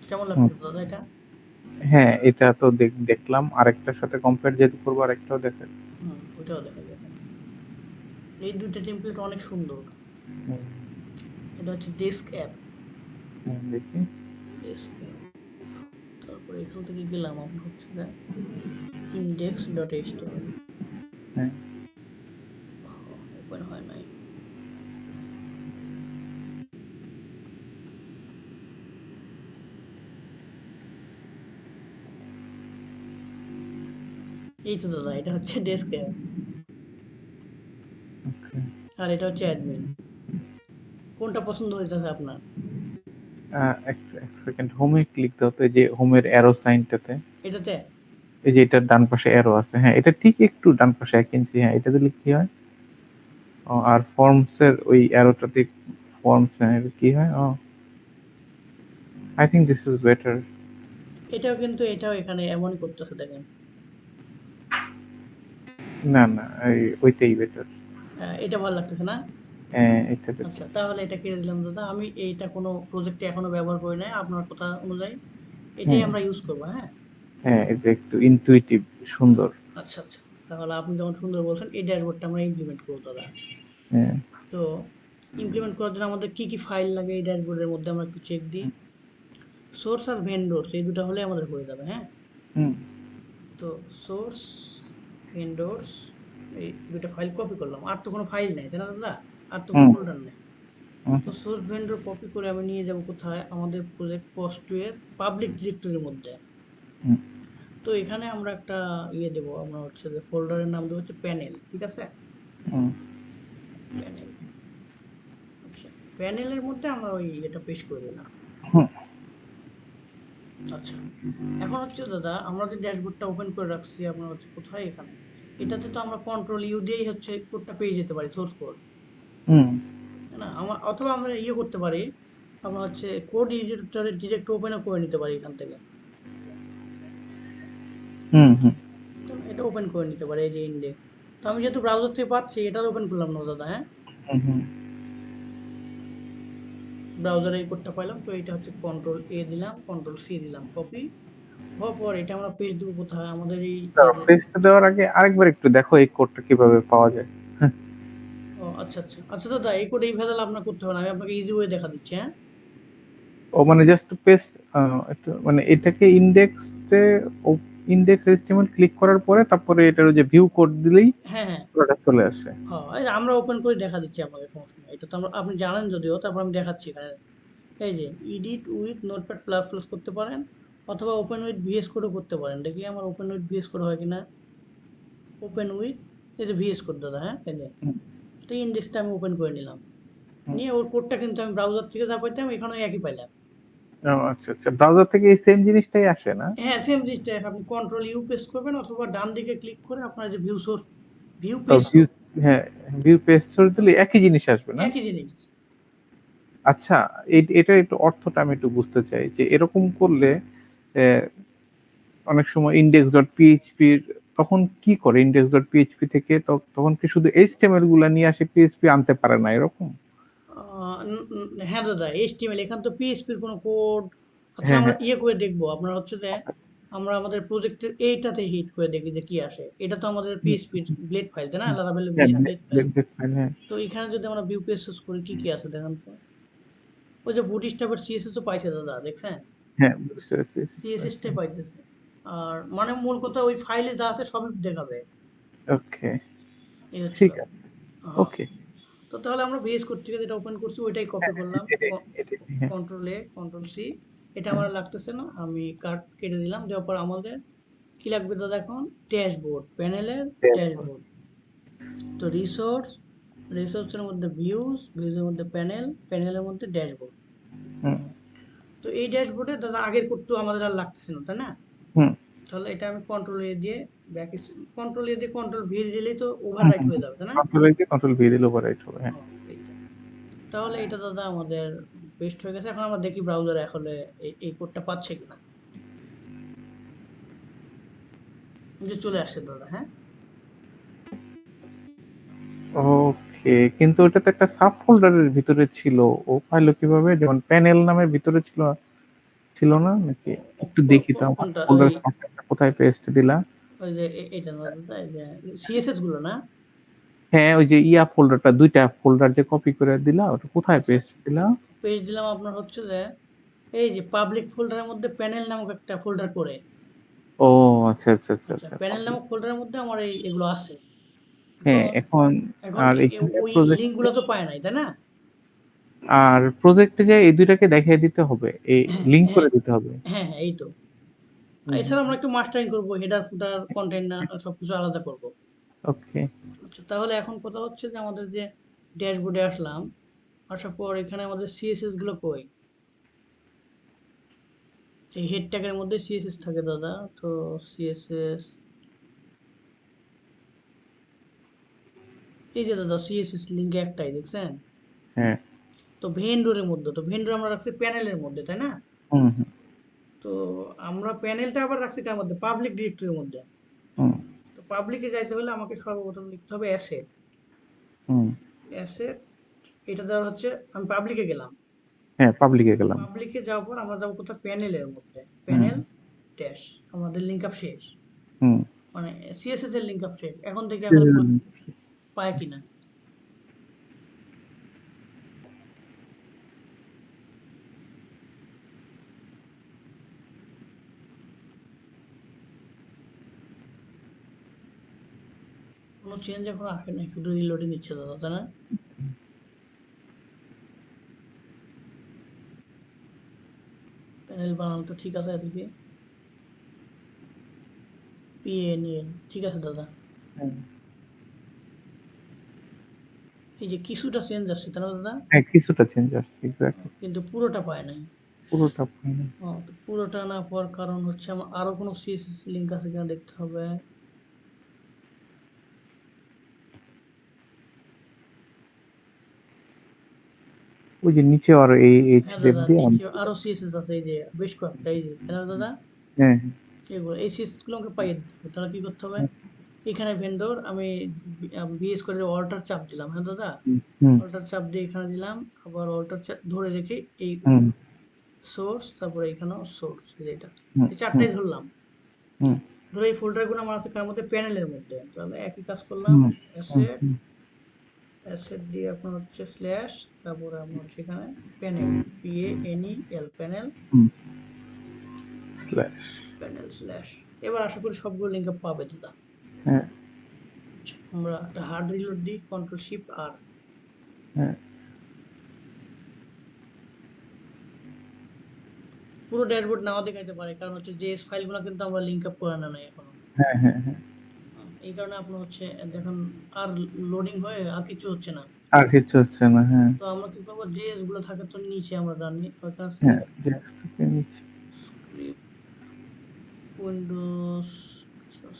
Speaker 1: কেমন
Speaker 2: হুম।
Speaker 1: লাগছে দাদা এটা?
Speaker 2: হ্যাঁ, এটা তো দেখলাম, আরেকটার সাথে কম্পেয়ার যেহেতু করবো, আরেকটাও দেখা।
Speaker 1: ওটাও দেখা যাবে। এই দুইটা টেমপ্লেট অনেক সুন্দর।
Speaker 2: হুম,
Speaker 1: এটা হচ্ছে ডেস্ক অ্যাপ,
Speaker 2: দেখি।
Speaker 1: Desk app. তারপরে এখান থেকে গেলাম আপনার হচ্ছে ইন্ডেক্স ডট এইচটিএমএল,
Speaker 2: হ্যাঁ,
Speaker 1: ওপেন হয় নাই। এই তো দাদা, এটা হচ্ছে ডেস্ক অ্যাপ,
Speaker 2: ওকে।
Speaker 1: আর এটা হচ্ছে অ্যাডমিন। কোনটা পছন্দ হইতেছে আপনার?
Speaker 2: এক সেকেন্ড, হোমে ক্লিক দাও তো, এই যে হোমের অ্যারো সাইনটাতে,
Speaker 1: এটাতে
Speaker 2: এই যে এটার ডান পাশে অ্যারো আছে, হ্যাঁ, এটা ঠিক একটু ডান পাশে 1 ইঞ্চি, হ্যাঁ, এটা দিলে কি হয়? ও, আর ফর্মস এর ওই অ্যারোটাতে, ফর্মস এর কি হয়? ও, I think this is better.
Speaker 1: এটাও, কিন্তু এটাও এখানে এমন করতেছে দেখেন।
Speaker 2: না, না, ওইটাই বেটার।
Speaker 1: এটা ভালো লাগতেছে না?
Speaker 2: হ্যাঁ, এটা বেটার।
Speaker 1: আচ্ছা, তাহলে এটা কেটে দিলাম দাদা। আমি এইটা কোনো প্রজেক্টে এখনো ব্যবহার করি নাই আপনার কথা অনুযায়ী। এটাই আমরা ইউজ করবো। হ্যাঁ,
Speaker 2: হ্যাঁ, এটা একটু ইনটুইটিভ, সুন্দর।
Speaker 1: আচ্ছা আচ্ছা, তাহলে আপনি যখন সুন্দর বলছেন এই ড্যাশবোর্ডটা আমরা ইমপ্লিমেন্ট করবো দাদা।
Speaker 2: হ্যাঁ।
Speaker 1: তো ইমপ্লিমেন্ট করার জন্য আমাদের কি কি ফাইল লাগে এই ড্যাশবোর্ডের মধ্যে আমরা একটু চেক দিই। সোর্স আর ভেন্ডর এই দুটো হলে আমাদের হয়ে যাবে। হ্যাঁ,
Speaker 2: হুম।
Speaker 1: তো সোর্স ভেন্ডরস এই দুটো ফাইল কপি করলাম, আর তো কোনো ফাইল নেই তাই না দাদা, আর তো কোনো
Speaker 2: হুম।
Speaker 1: ফোল্ডার নেই।
Speaker 2: হুম।
Speaker 1: তো সোর্স ভেন্ডর কপি করে আমি নিয়ে যাব কোথায়, আমাদের প্রজেক্ট পোস্ট এর পাবলিক ডিরেক্টরির মধ্যে।
Speaker 2: হুম।
Speaker 1: তো এখানে আমরা একটা দেবো, আমরা হচ্ছে যে ফোল্ডারের নাম দেবো হচ্ছে প্যানেল, ঠিক আছে,
Speaker 2: হুম।
Speaker 1: প্যানেল। আচ্ছা, প্যানেলের মধ্যে আমরা ওই এটা পেস্ট করে দিলাম।
Speaker 2: হুম।
Speaker 1: আচ্ছা, এখন হচ্ছে দাদা আমরা যে ড্যাশবোর্ডটা ওপেন করে রাখছি আপনার হচ্ছে কোথায়, এখানে এটাতে তো আমরা কন্ট্রোল ইউ দিয়েই হচ্ছে কোডটা পেয়ে যেতে পারি, সোর্স কোড,
Speaker 2: হুম।
Speaker 1: না আমার, অথবা আমরা করতে পারি, আমরা হচ্ছে কোড এডিটরে ডিরেক্ট ওপেনও করে নিতে পারি এখান থেকে।
Speaker 2: হুম। হুম।
Speaker 1: তো এটা ওপেন করে নিতে পারি এই যে ইন্ডেক্স। তো আমি যেহেতু ব্রাউজার থেকে পাচ্ছি এটার ওপেন করলাম না দাদা। হ্যাঁ,
Speaker 2: হুম।
Speaker 1: ব্রাউজারে এই কোডটা পাইলাম, তো এটা হচ্ছে কন্ট্রোল এ দিলাম, কন্ট্রোল সি দিলাম, কপি হওয়ার পর এটা আমরা পেস্ট দেবো কোথায়, আমাদের এই এই যে,
Speaker 2: পেজটা দেওয়ার আগে আরেকবার একটু দেখো এই কোডটা কিভাবে পাওয়া যায়।
Speaker 1: ও আচ্ছা আচ্ছা আচ্ছা দাদা, এই কোড এই ভেজাল আপনার করতে হবে না, আমি আপনাকে ইজি ওয়ে দেখা দিচ্ছি। হ্যাঁ,
Speaker 2: ও মানে জাস্ট পেজ, একটু মানে এটাকে ইন্ডেক্সে, ইন্ডেক্স এইচটিএমএল ক্লিক করার পরে তারপরে এটার ওই যে ভিউ কোড দিলেই
Speaker 1: হ্যাঁ, হ্যাঁ,
Speaker 2: ওটা চলে আসে।
Speaker 1: হ্যাঁ, এই যে আমরা ওপেন করে দেখা দিচ্ছি আপনাকে, সমস্যা নেই, এটা তো আমরা, আপনি জানেন যদিও, তারপর আমি দেখাচ্ছি এখানে। এই যে edit with notepad plus plus করতে পারেন, অথবা ওপেন উইথ ভিএস কোডও করতে পারেন। দেখি আমার ওপেন উইথ ভিএস কোড হয় কিনা। ওপেন উইথ, এই যে ভিএস কোড দাদা। হ্যাঁ, এই যে
Speaker 2: হুম।
Speaker 1: তো ইন্ডেক্সটা আমি ওপেন করে নিলাম,
Speaker 2: হুম।
Speaker 1: নিয়ে ওর কোডটা কিন্তু আমি ব্রাউজার থেকে যা পাইতাম এখানেও একই পাইলাম।
Speaker 2: ও আচ্ছা আচ্ছা, ব্রাউজার থেকে এই সেম জিনিসটাই আসে না?
Speaker 1: হ্যাঁ, সেম জিনিসটা, আপনি কন্ট্রোল ইউ প্রেস করবেন, অথবা ডান দিকে ক্লিক করে আপনার যে ভিউ সোর্স, ভিউ
Speaker 2: ও
Speaker 1: পেজ
Speaker 2: ভিউ,
Speaker 1: সোর্স,
Speaker 2: হ্যাঁ, ভিউ পেজ সোর্স দিলে একই জিনিস আসবে না?
Speaker 1: একই জিনিস।
Speaker 2: আচ্ছা, এটা একটু অর্থটা আমি একটু বুঝতে চাই যে এরকম করলে অনেক সময় index.php তখন কি করে, index.php থেকে তখন কি শুধু HTML গুলা নিয়ে আসে, PHP আনতে পারে না এরকম?
Speaker 1: হ্যাঁ দাদা, এইচটিএমএল, এখানে তো পিএইচপির কোনো কোড। আচ্ছা,
Speaker 2: হ্যাঁ,
Speaker 1: আমরা
Speaker 2: হ্যাঁ।
Speaker 1: করে দেখবো, আপনার হচ্ছে যে আমরা আমাদের প্রজেক্টের এইটাতে হিট করে দেখি যে কি আসে। এটা তো আমাদের
Speaker 2: হুম।
Speaker 1: পিএইচপির ব্লেড ফাইল তাই না,
Speaker 2: হুম।
Speaker 1: লারাভেল
Speaker 2: হ্যাঁ,
Speaker 1: ব্লেড ফাইল।
Speaker 2: হ্যাঁ।
Speaker 1: তো এখানে যদি আমরা ভিউ পেজ করি কি কি আছে দেখেন তো। ওই যে বুটস্ট্র্যাপের সিএসএস ও পাইছে দাদা, দেখছেন,
Speaker 2: হ্যাঁ, বুঝতে পারছি।
Speaker 1: সিএসএসটাই পাইতেছে। আর মানে মূল কথা ওই ফাইলে যা আছে সবই দেখাবে,
Speaker 2: ওকে,
Speaker 1: এই হচ্ছে
Speaker 2: ঠিক
Speaker 1: ব্যাপার।
Speaker 2: আছে।
Speaker 1: হ্যাঁ,
Speaker 2: ওকে।
Speaker 1: তো তাহলে আমরা ভিএস কোড থেকে যেটা ওপেন করছি ওইটাই কপি করলাম,
Speaker 2: এটাই, হ্যাঁ।
Speaker 1: কন্ট্রোল এ কন্ট্রোল সি। এটা
Speaker 2: হ্যাঁ।
Speaker 1: আমার লাগতেছে না, আমি কাট কেটে দিলাম, দেওয়ার পর আমাদের কি লাগবে দাদা এখন, ড্যাশবোর্ড, প্যানেলের ড্যাশবোর্ড। তো রিসোর্সের মধ্যে ভিউজের মধ্যে প্যানেল, প্যানেলের মধ্যে ড্যাশবোর্ড।
Speaker 2: হুম।
Speaker 1: তো এই ড্যাশবোর্ডে দাদা আগের কোড তো আমাদের আর লাগতেছে না তাই না।
Speaker 2: হুম।
Speaker 1: তাহলে এটা আমি কন্ট্রোল এ দিয়ে কন্ট্রোল এ দিয়ে কন্ট্রোল ভি দিলেই তো
Speaker 2: হুম।
Speaker 1: ওভাররাইট হয়ে যাবে তাই না।
Speaker 2: কন্ট্রোল ভি দিলে ওভাররাইট হবে, হ্যাঁ।
Speaker 1: হ্যাঁ, এইটা। তাহলে এটা দাদা আমাদের পেস্ট হয়ে গেছে, এখন আমরা দেখি ব্রাউজারে আসলে এই কোডটা পাচ্ছে কিনা। যে চলে আসছে দাদা। হ্যাঁ,
Speaker 2: ওকে, কিন্তু ওটা তো একটা সাব ফোল্ডারের ভিতরে ছিল, ও পাইলো কিভাবে? যেমন প্যানেল নামের ভিতরে ছিল, ছিল না নাকি? একটু দেখি তো আমার
Speaker 1: কোনটা, ওই
Speaker 2: ফোল্ডার কোথায় পেস্ট দিলা।
Speaker 1: ওই যে এটা না দাদা, এই যে সিএসএস গুলো না।
Speaker 2: হ্যাঁ, ওই যে ইয়া ফোল্ডারটা, দুইটা ফোল্ডার যে কপি করে দিলা, ওটা কোথায়
Speaker 1: আচ্ছা,
Speaker 2: পেস্ট দিলা?
Speaker 1: পেজ দিলাম আপনার হচ্ছে যে এই যে পাবলিক ফোল্ডারের মধ্যে প্যানেল নামক একটা ফোল্ডার করে।
Speaker 2: ও আচ্ছা আচ্ছা আচ্ছা
Speaker 1: আচ্ছা,
Speaker 2: আচ্ছা,
Speaker 1: প্যানেল
Speaker 2: public।
Speaker 1: নামক ফোল্ডারের মধ্যে আমার এগুলো আছে।
Speaker 2: হ্যাঁ,
Speaker 1: এখন
Speaker 2: এখন
Speaker 1: এখন
Speaker 2: আর এখানে
Speaker 1: ওই লিঙ্ক
Speaker 2: প্রজেক্টে,
Speaker 1: গুলো তো পায় নাই তাই না।
Speaker 2: আর প্রজেক্টে যে এই দুইটাকে দেখিয়ে দিতে হবে, এই
Speaker 1: হ্যাঁ,
Speaker 2: লিংক
Speaker 1: হ্যাঁ,
Speaker 2: করে দিতে হবে।
Speaker 1: হ্যাঁ, হ্যাঁ, এই তো।
Speaker 2: হুম।
Speaker 1: এছাড়া আমরা একটু মাস্টারিং করবো, হেডার ফুটার কন্টেন্ট না সবকিছু আলাদা করব।
Speaker 2: ওকে।
Speaker 1: আচ্ছা, তাহলে এখন কথা হচ্ছে যে আমাদের যে ড্যাশবোর্ডে আসলাম, আসার পর এখানে আমাদের সিএসএস গুলো কই, এই হেড ট্যাগের মধ্যে সিএসএস থাকে দাদা। তো সিএসএস, এই যে দাদা সিএসএস লিঙ্ক একটাই দেখছেন।
Speaker 2: হ্যাঁ।
Speaker 1: তো ভেন্ডরের মধ্যে, তো ভেন্ডর আমরা রাখছি প্যানেলের মধ্যে তাই না।
Speaker 2: হুম। হুম।
Speaker 1: তো আমরা প্যানেলটা আবার রাখছি কার মধ্যে, পাবলিক ডিরেক্টরির মধ্যে।
Speaker 2: হুম।
Speaker 1: তো পাবলিকে যাইতে হলে আমাকে সর্বপ্রথম লিখতে হবে অ্যাসেট,
Speaker 2: হুম।
Speaker 1: অ্যাসেট, এটা দেওয়া হচ্ছে, আমি পাবলিকে গেলাম।
Speaker 2: হ্যাঁ, পাবলিকে গেলাম।
Speaker 1: পাবলিকে যাওয়ার পর আমরা যাবো কোথাও প্যানেলের মধ্যে। প্যানেল ড্যাশ, আমাদের লিঙ্ক আপ শেষ,
Speaker 2: হুম
Speaker 1: মানে সিএসএস এর লিঙ্ক আপ শেষ। এখন থেকে আসলে পায় কিনা কোনো চেঞ্জ এখন আসে নাই, শুধু রিলোডিং নিচ্ছে দাদা, তাই না? প্যানেল বানানো তো ঠিক আছে, এদিকে পিএনএল ঠিক আছে দাদা। এই যে কিছুটা চেঞ্জ আসছে, তাই না দাদা?
Speaker 2: হ্যাঁ, কিছুটা চেঞ্জ আসছে, এক্স্যাক্টলি
Speaker 1: কিন্তু পুরোটা পায় নাই।
Speaker 2: পুরোটা পাইনি।
Speaker 1: তো পুরোটা না পাওয়ার কারণ হচ্ছে আমার আরো কোনো সিএসএস লিঙ্ক আছে কিনা দেখতে হবে।
Speaker 2: ওই যে নিচে আর এই
Speaker 1: হ্যাঁ
Speaker 2: এইচডিএফ
Speaker 1: দাদা,
Speaker 2: দিয়ে
Speaker 1: নিচে আরো সিএসএস আছে, এই যে বেশ কয়েকটা, এই যে, তাই না দাদা?
Speaker 2: হ্যাঁ
Speaker 1: এগুলো এই সিএসএস গুলো আমাকে পাইয়ে দিতে হবে। তাহলে কি করতে হবে? এখানে ভেন্ডর আমি বিএস করে অল্টার চাপ দিলাম, হ্যাঁ দাদা,
Speaker 2: হুম
Speaker 1: অল্টার চাপ দিয়ে এখানে দিলাম, আবার অল্টার চাপ ধরে রেখে এই
Speaker 2: হুম
Speaker 1: সোর্স, তারপরে এখানেও সোর্স, এটা
Speaker 2: হুম
Speaker 1: এই চারটাই ধরলাম।
Speaker 2: হুম
Speaker 1: ধরো এই ফোল্ডারগুলো আমার আছে কার মধ্যে? প্যানেলের মধ্যে। তাহলে একই কাজ করলাম,
Speaker 2: হুম হুম
Speaker 1: অ্যাসেট, অ্যাসেট দিয়ে আপনার হচ্ছে স্ল্যাশ, তারপরে আপনার সেখানে প্যানেল, PANEL, প্যানেল,
Speaker 2: হুম স্ল্যাশ
Speaker 1: প্যানেল স্ল্যাশ। এবার আশা করি সবগুলো লিঙ্ক আপ পাবে দাদা।
Speaker 2: হ্যাঁ
Speaker 1: আমরা একটা হার্ড রিলোড দিই, Ctrl+Shift+R।
Speaker 2: হ্যাঁ
Speaker 1: পুরো ড্যাশবোর্ড নাও দেখাইতে পারে, কারণ হচ্ছে জেএস ফাইলগুলো কিন্তু আমরা লিঙ্ক আপ করে না নাই এখনো।
Speaker 2: হ্যাঁ হ্যাঁ হ্যাঁ
Speaker 1: এই কারণে আপনার হচ্ছে দেখুন আর লোডিং হয়ে আর কিছু হচ্ছে না।
Speaker 2: আর কিছু হচ্ছে না। হ্যাঁ
Speaker 1: তো আমরা কি করবো? জেএস গুলো থাকে তো নিচে, আমরা জানি ওইখানে
Speaker 2: হ্যাঁ
Speaker 1: স্ক্রিপ্ট,
Speaker 2: জ্যাক্স থেকে নিচে
Speaker 1: স্ক্রিপ্ট, উইন্ডোজ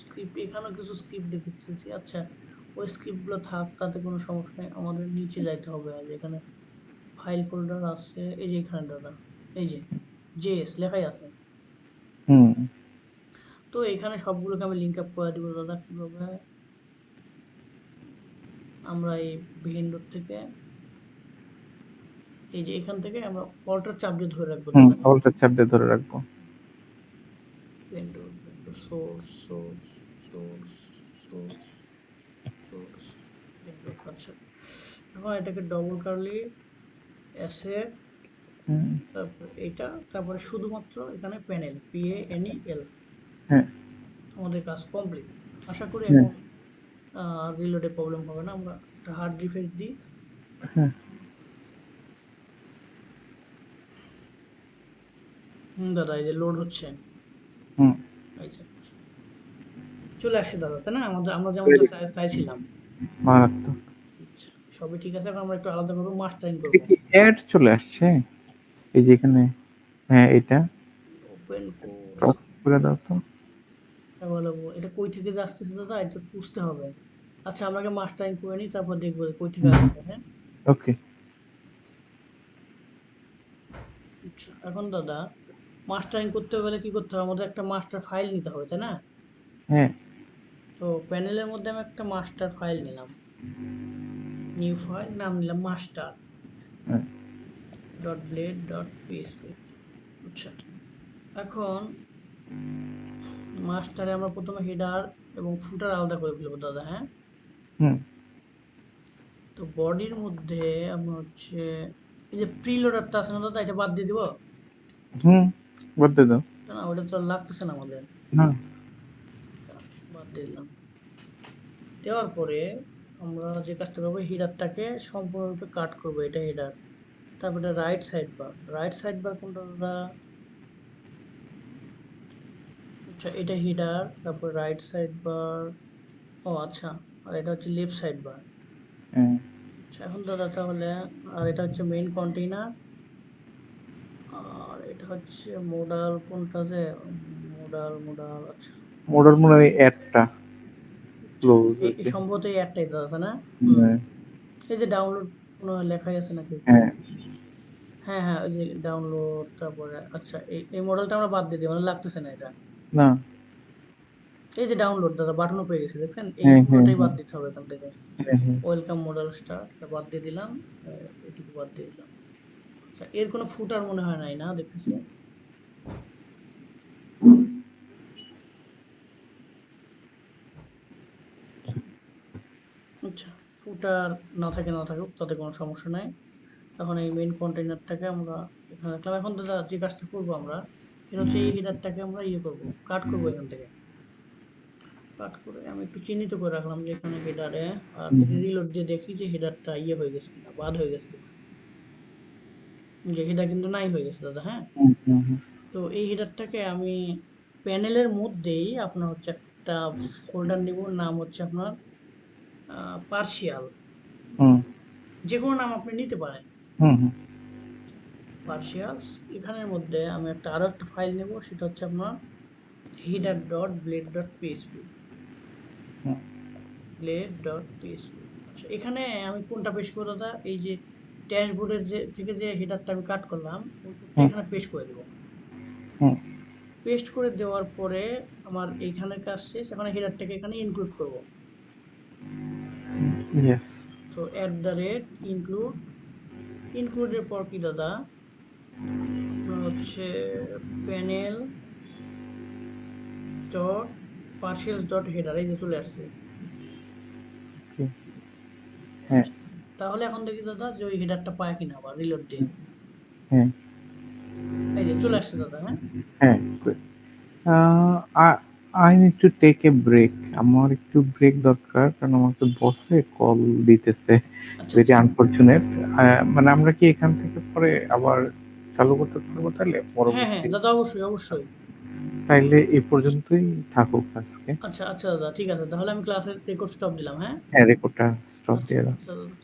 Speaker 1: স্ক্রিপ্ট, এখানেও কিছু স্ক্রিপ্ট দেখতেছি। আচ্ছা, ওই স্ক্রিপ্টগুলো থাক, তাতে কোনো সমস্যা নেই। আমাদের নিচে যাইতে হবে, আর এখানে ফাইল ফোল্ডার আছে, এই যে এখানে দাদা, এই যে জেএস লেখাই আছে।
Speaker 2: হুম
Speaker 1: তো এখানে সবগুলোকে আমি লিঙ্ক আপ করে দিব দাদা। কিভাবে? আমরা এই ভেন্ডর থেকে, এই যে এখান থেকে আমরা অল্টার চাপ দিয়ে ধরে রাখবো
Speaker 2: হুম
Speaker 1: দাদা।
Speaker 2: অল্টার চাপ দিয়ে ধরে রাখবো।
Speaker 1: Vendor, vendor, source, source, source, source, source, vendor. আচ্ছা, এখন এটাকে ডবল কার্লি অ্যাসেট,
Speaker 2: হুম
Speaker 1: তারপর এটা, তারপরে শুধুমাত্র এখানে প্যানেল, PANEL।
Speaker 2: হ্যাঁ
Speaker 1: আমাদের কাজ কমপ্লিট। আশা করি
Speaker 2: হ্যাঁ
Speaker 1: এখন রিলোডে প্রবলেম হবে না। আমরা একটা হার্ড রিফ্রেশ দিই।
Speaker 2: হ্যাঁ
Speaker 1: দাদা এই যে লোড হচ্ছে,
Speaker 2: হুম
Speaker 1: এই যে চলে আসছে দাদা, তাই না? আমাদের আমরা যেমনটা চাইছিলাম।
Speaker 2: মারাত্মক।
Speaker 1: আচ্ছা, সবই ঠিক আছে। এখন আমরা একটু আলাদা করবো, মাস্টারিং
Speaker 2: এটা
Speaker 1: করবো।
Speaker 2: কি অ্যাড চলে আসছে? এই যে এখানে, হ্যাঁ এটা
Speaker 1: ওপেন কোর্স
Speaker 2: ক্রস করে দাও তো।
Speaker 1: অ্যাভেলেবল, এটা কই থেকে যে আসতেছে দাদা, এটা বুঝতে হবে। আচ্ছা, আমরা আগে মাস্টারিং করে নিই, তারপর দেখবো যে কই থেকে আসছে এটা, হ্যাঁ?
Speaker 2: ওকে
Speaker 1: আচ্ছা, এখন দাদা মাস্টারিং করতে হলে কি করতে হবে? আমাদের একটা মাস্টার ফাইল নিতে হবে, তাই না?
Speaker 2: হ্যাঁ
Speaker 1: তো প্যানেলের মধ্যে আমি একটা মাস্টার ফাইল নিলাম, নিউ ফাইল, নাম নিলাম মাস্টার
Speaker 2: হ্যাঁ
Speaker 1: ডট ব্লেড ডট পিএসপি। আচ্ছা, এখন মাস্টারে আমরা প্রথমে হেডার এবং ফুটার আলাদা করে ফেলবো দাদা, হ্যাঁ?
Speaker 2: হুম
Speaker 1: তো বডির মধ্যে আমরা হচ্ছে এই যে প্রিলোডারটা আছে না দাদা, এটা বাদ দিয়ে দিব।
Speaker 2: হুম বলতে দাও।
Speaker 1: না, ওটা তো আর লাগতেছে না আমাদের।
Speaker 2: না
Speaker 1: বাদ দিয়ে দিলাম। দেওয়ার পরে আমরা যে কাজটা করবো, হেডারটাকে সম্পূর্ণরূপে কাট করবো, এটা হেডার। তারপরে right side bar, right side bar কোনটা দাদা? আচ্ছা, এটা হেডার, তারপর রাইট সাইড বার, ও আচ্ছা, আর এটা হচ্ছে লেফট সাইড বার।
Speaker 2: হ্যাঁ
Speaker 1: আচ্ছা, এখন দাদা তাহলে, আর এটা হচ্ছে মেইন কন্টেইনার, আর এটা হচ্ছে মোডাল, কোনটা যে মোডাল, মোডাল, আচ্ছা।
Speaker 2: মোডার মনে হয় অ্যাডটা
Speaker 1: আচ্ছা,
Speaker 2: ক্লোজ
Speaker 1: এই
Speaker 2: আছে।
Speaker 1: সম্ভবত এই একটাই দাদা, তাই না? হুম,
Speaker 2: হ্যাঁ
Speaker 1: এই যে ডাউনলোড কোনো লেখাই আছে নাকি?
Speaker 2: হ্যাঁ
Speaker 1: হ্যাঁ হ্যাঁ, ওই যে ডাউনলোড, তারপরে আচ্ছা এই মডেলটা আমরা বাদ দিয়ে দিই, মানে লাগতেছে না এটা।
Speaker 2: না
Speaker 1: এই যে ডাউনলোড দাদা, বাটনও পেয়ে গেছি, দেখছেন? এই
Speaker 2: হ্যাঁ হ্যাঁ
Speaker 1: পুরোটাই
Speaker 2: হ্যাঁ
Speaker 1: বাদ দিতে হবে এখান থেকে।
Speaker 2: হ্যাঁ হ্যাঁ
Speaker 1: ওয়েলকাম মডেল স্টার, এটা বাদ দিয়ে দিলাম, এটুকু বাদ দিয়ে দিলাম। আচ্ছা, এর কোনো ফুটার মনে হয় নাই, না দেখতেছি। আচ্ছা, ফুটার না থাকুক তাতে কোনো সমস্যা নাই। এখন এই মেইন কন্টেইনারটাকে আমরা এখানে রাখলাম। এখন দাদা যে কাজটা করবো আমরা, এটা হচ্ছে এই হেডারটাকে আমরা ইয়ে করবো, কাট করবো এখান থেকে। কাট করে আমি একটু চিহ্নিত করে রাখলাম যে এখানে হেডারে, আর
Speaker 2: হুম,
Speaker 1: রিলোড দিয়ে দেখি যে হেডারটা ইয়ে হয়ে গেছে কিনা, বাদ হয়ে গেছে কিনা। যে হেডার কিন্তু নাই হয়ে গেছে দাদা, হ্যাঁ।
Speaker 2: হুম, হুম, হুম,
Speaker 1: তো এই হেডারটাকে আমি প্যানেলের মধ্যেই আপনার হচ্ছে একটা ফোল্ডার নিব, নাম হচ্ছে আপনার পার্শিয়াল।
Speaker 2: হুম,
Speaker 1: যে কোনো নাম আপনি নিতে পারেন।
Speaker 2: হুম, হুম,
Speaker 1: পার্শিয়ালস, এখানের মধ্যে আমি আরো একটা ফাইল নেব, সেটা হচ্ছে আপনার header dot blade dot PHP.
Speaker 2: হুম।
Speaker 1: Blade dot PHP. আচ্ছা, এখানে আমি কোনটা পেস্ট করবো দাদা? এই যে ড্যাশবোর্ডের যে থেকে যে হেডারটা আমি কাট করলাম, ওই কোডটা
Speaker 2: হুম,
Speaker 1: এখানে পেস্ট করে দেবো।
Speaker 2: হুম,
Speaker 1: পেস্ট করে দেওয়ার পরে আমার এইখানের কাজ শেষ। এখন হেডারটাকে এখানে ইনক্লুড করব।
Speaker 2: ইয়েস।
Speaker 1: তো অ্যাট দ্য রেট ইনক্লুড, ইনক্লুডের পর কি দাদা, আপনার হচ্ছে panel dot partial dot header, এই যে চলে আসছে।
Speaker 2: ওকে। হ্যাঁ,
Speaker 1: তাহলে এখন দেখি দাদা যে ওই হেডারটা পায় কিনা, আবার রিলোড দিয়ে।
Speaker 2: হ্যাঁ,
Speaker 1: এই যে চলে আসছে দাদা, হ্যাঁ।
Speaker 2: হ্যাঁ, good. I need to take a break. আমার একটু ব্রেক দরকার, কারণ আমাকে বসে কল দিতেছে।
Speaker 1: আচ্ছা
Speaker 2: ভেরি
Speaker 1: আচ্ছা।
Speaker 2: আনফরচুনেট। মানে আমরা কি এখান থেকে পরে আবার চালু করতে পারবো তাহলে
Speaker 1: হ্যাঁ হ্যাঁ
Speaker 2: পরবর্তী?
Speaker 1: দাদা, অবশ্যই অবশ্যই।
Speaker 2: তাইলে এই পর্যন্তই থাকুক আজকে।
Speaker 1: আচ্ছা আচ্ছা দাদা, ঠিক আছে, তাহলে আমি ক্লাসের রেকর্ড স্টপ দিলাম, হ্যাঁ।
Speaker 2: হ্যাঁ, রেকর্ডটা স্টপ
Speaker 1: আচ্ছা
Speaker 2: দিয়ে দাও।
Speaker 1: আচ্ছা দাদা।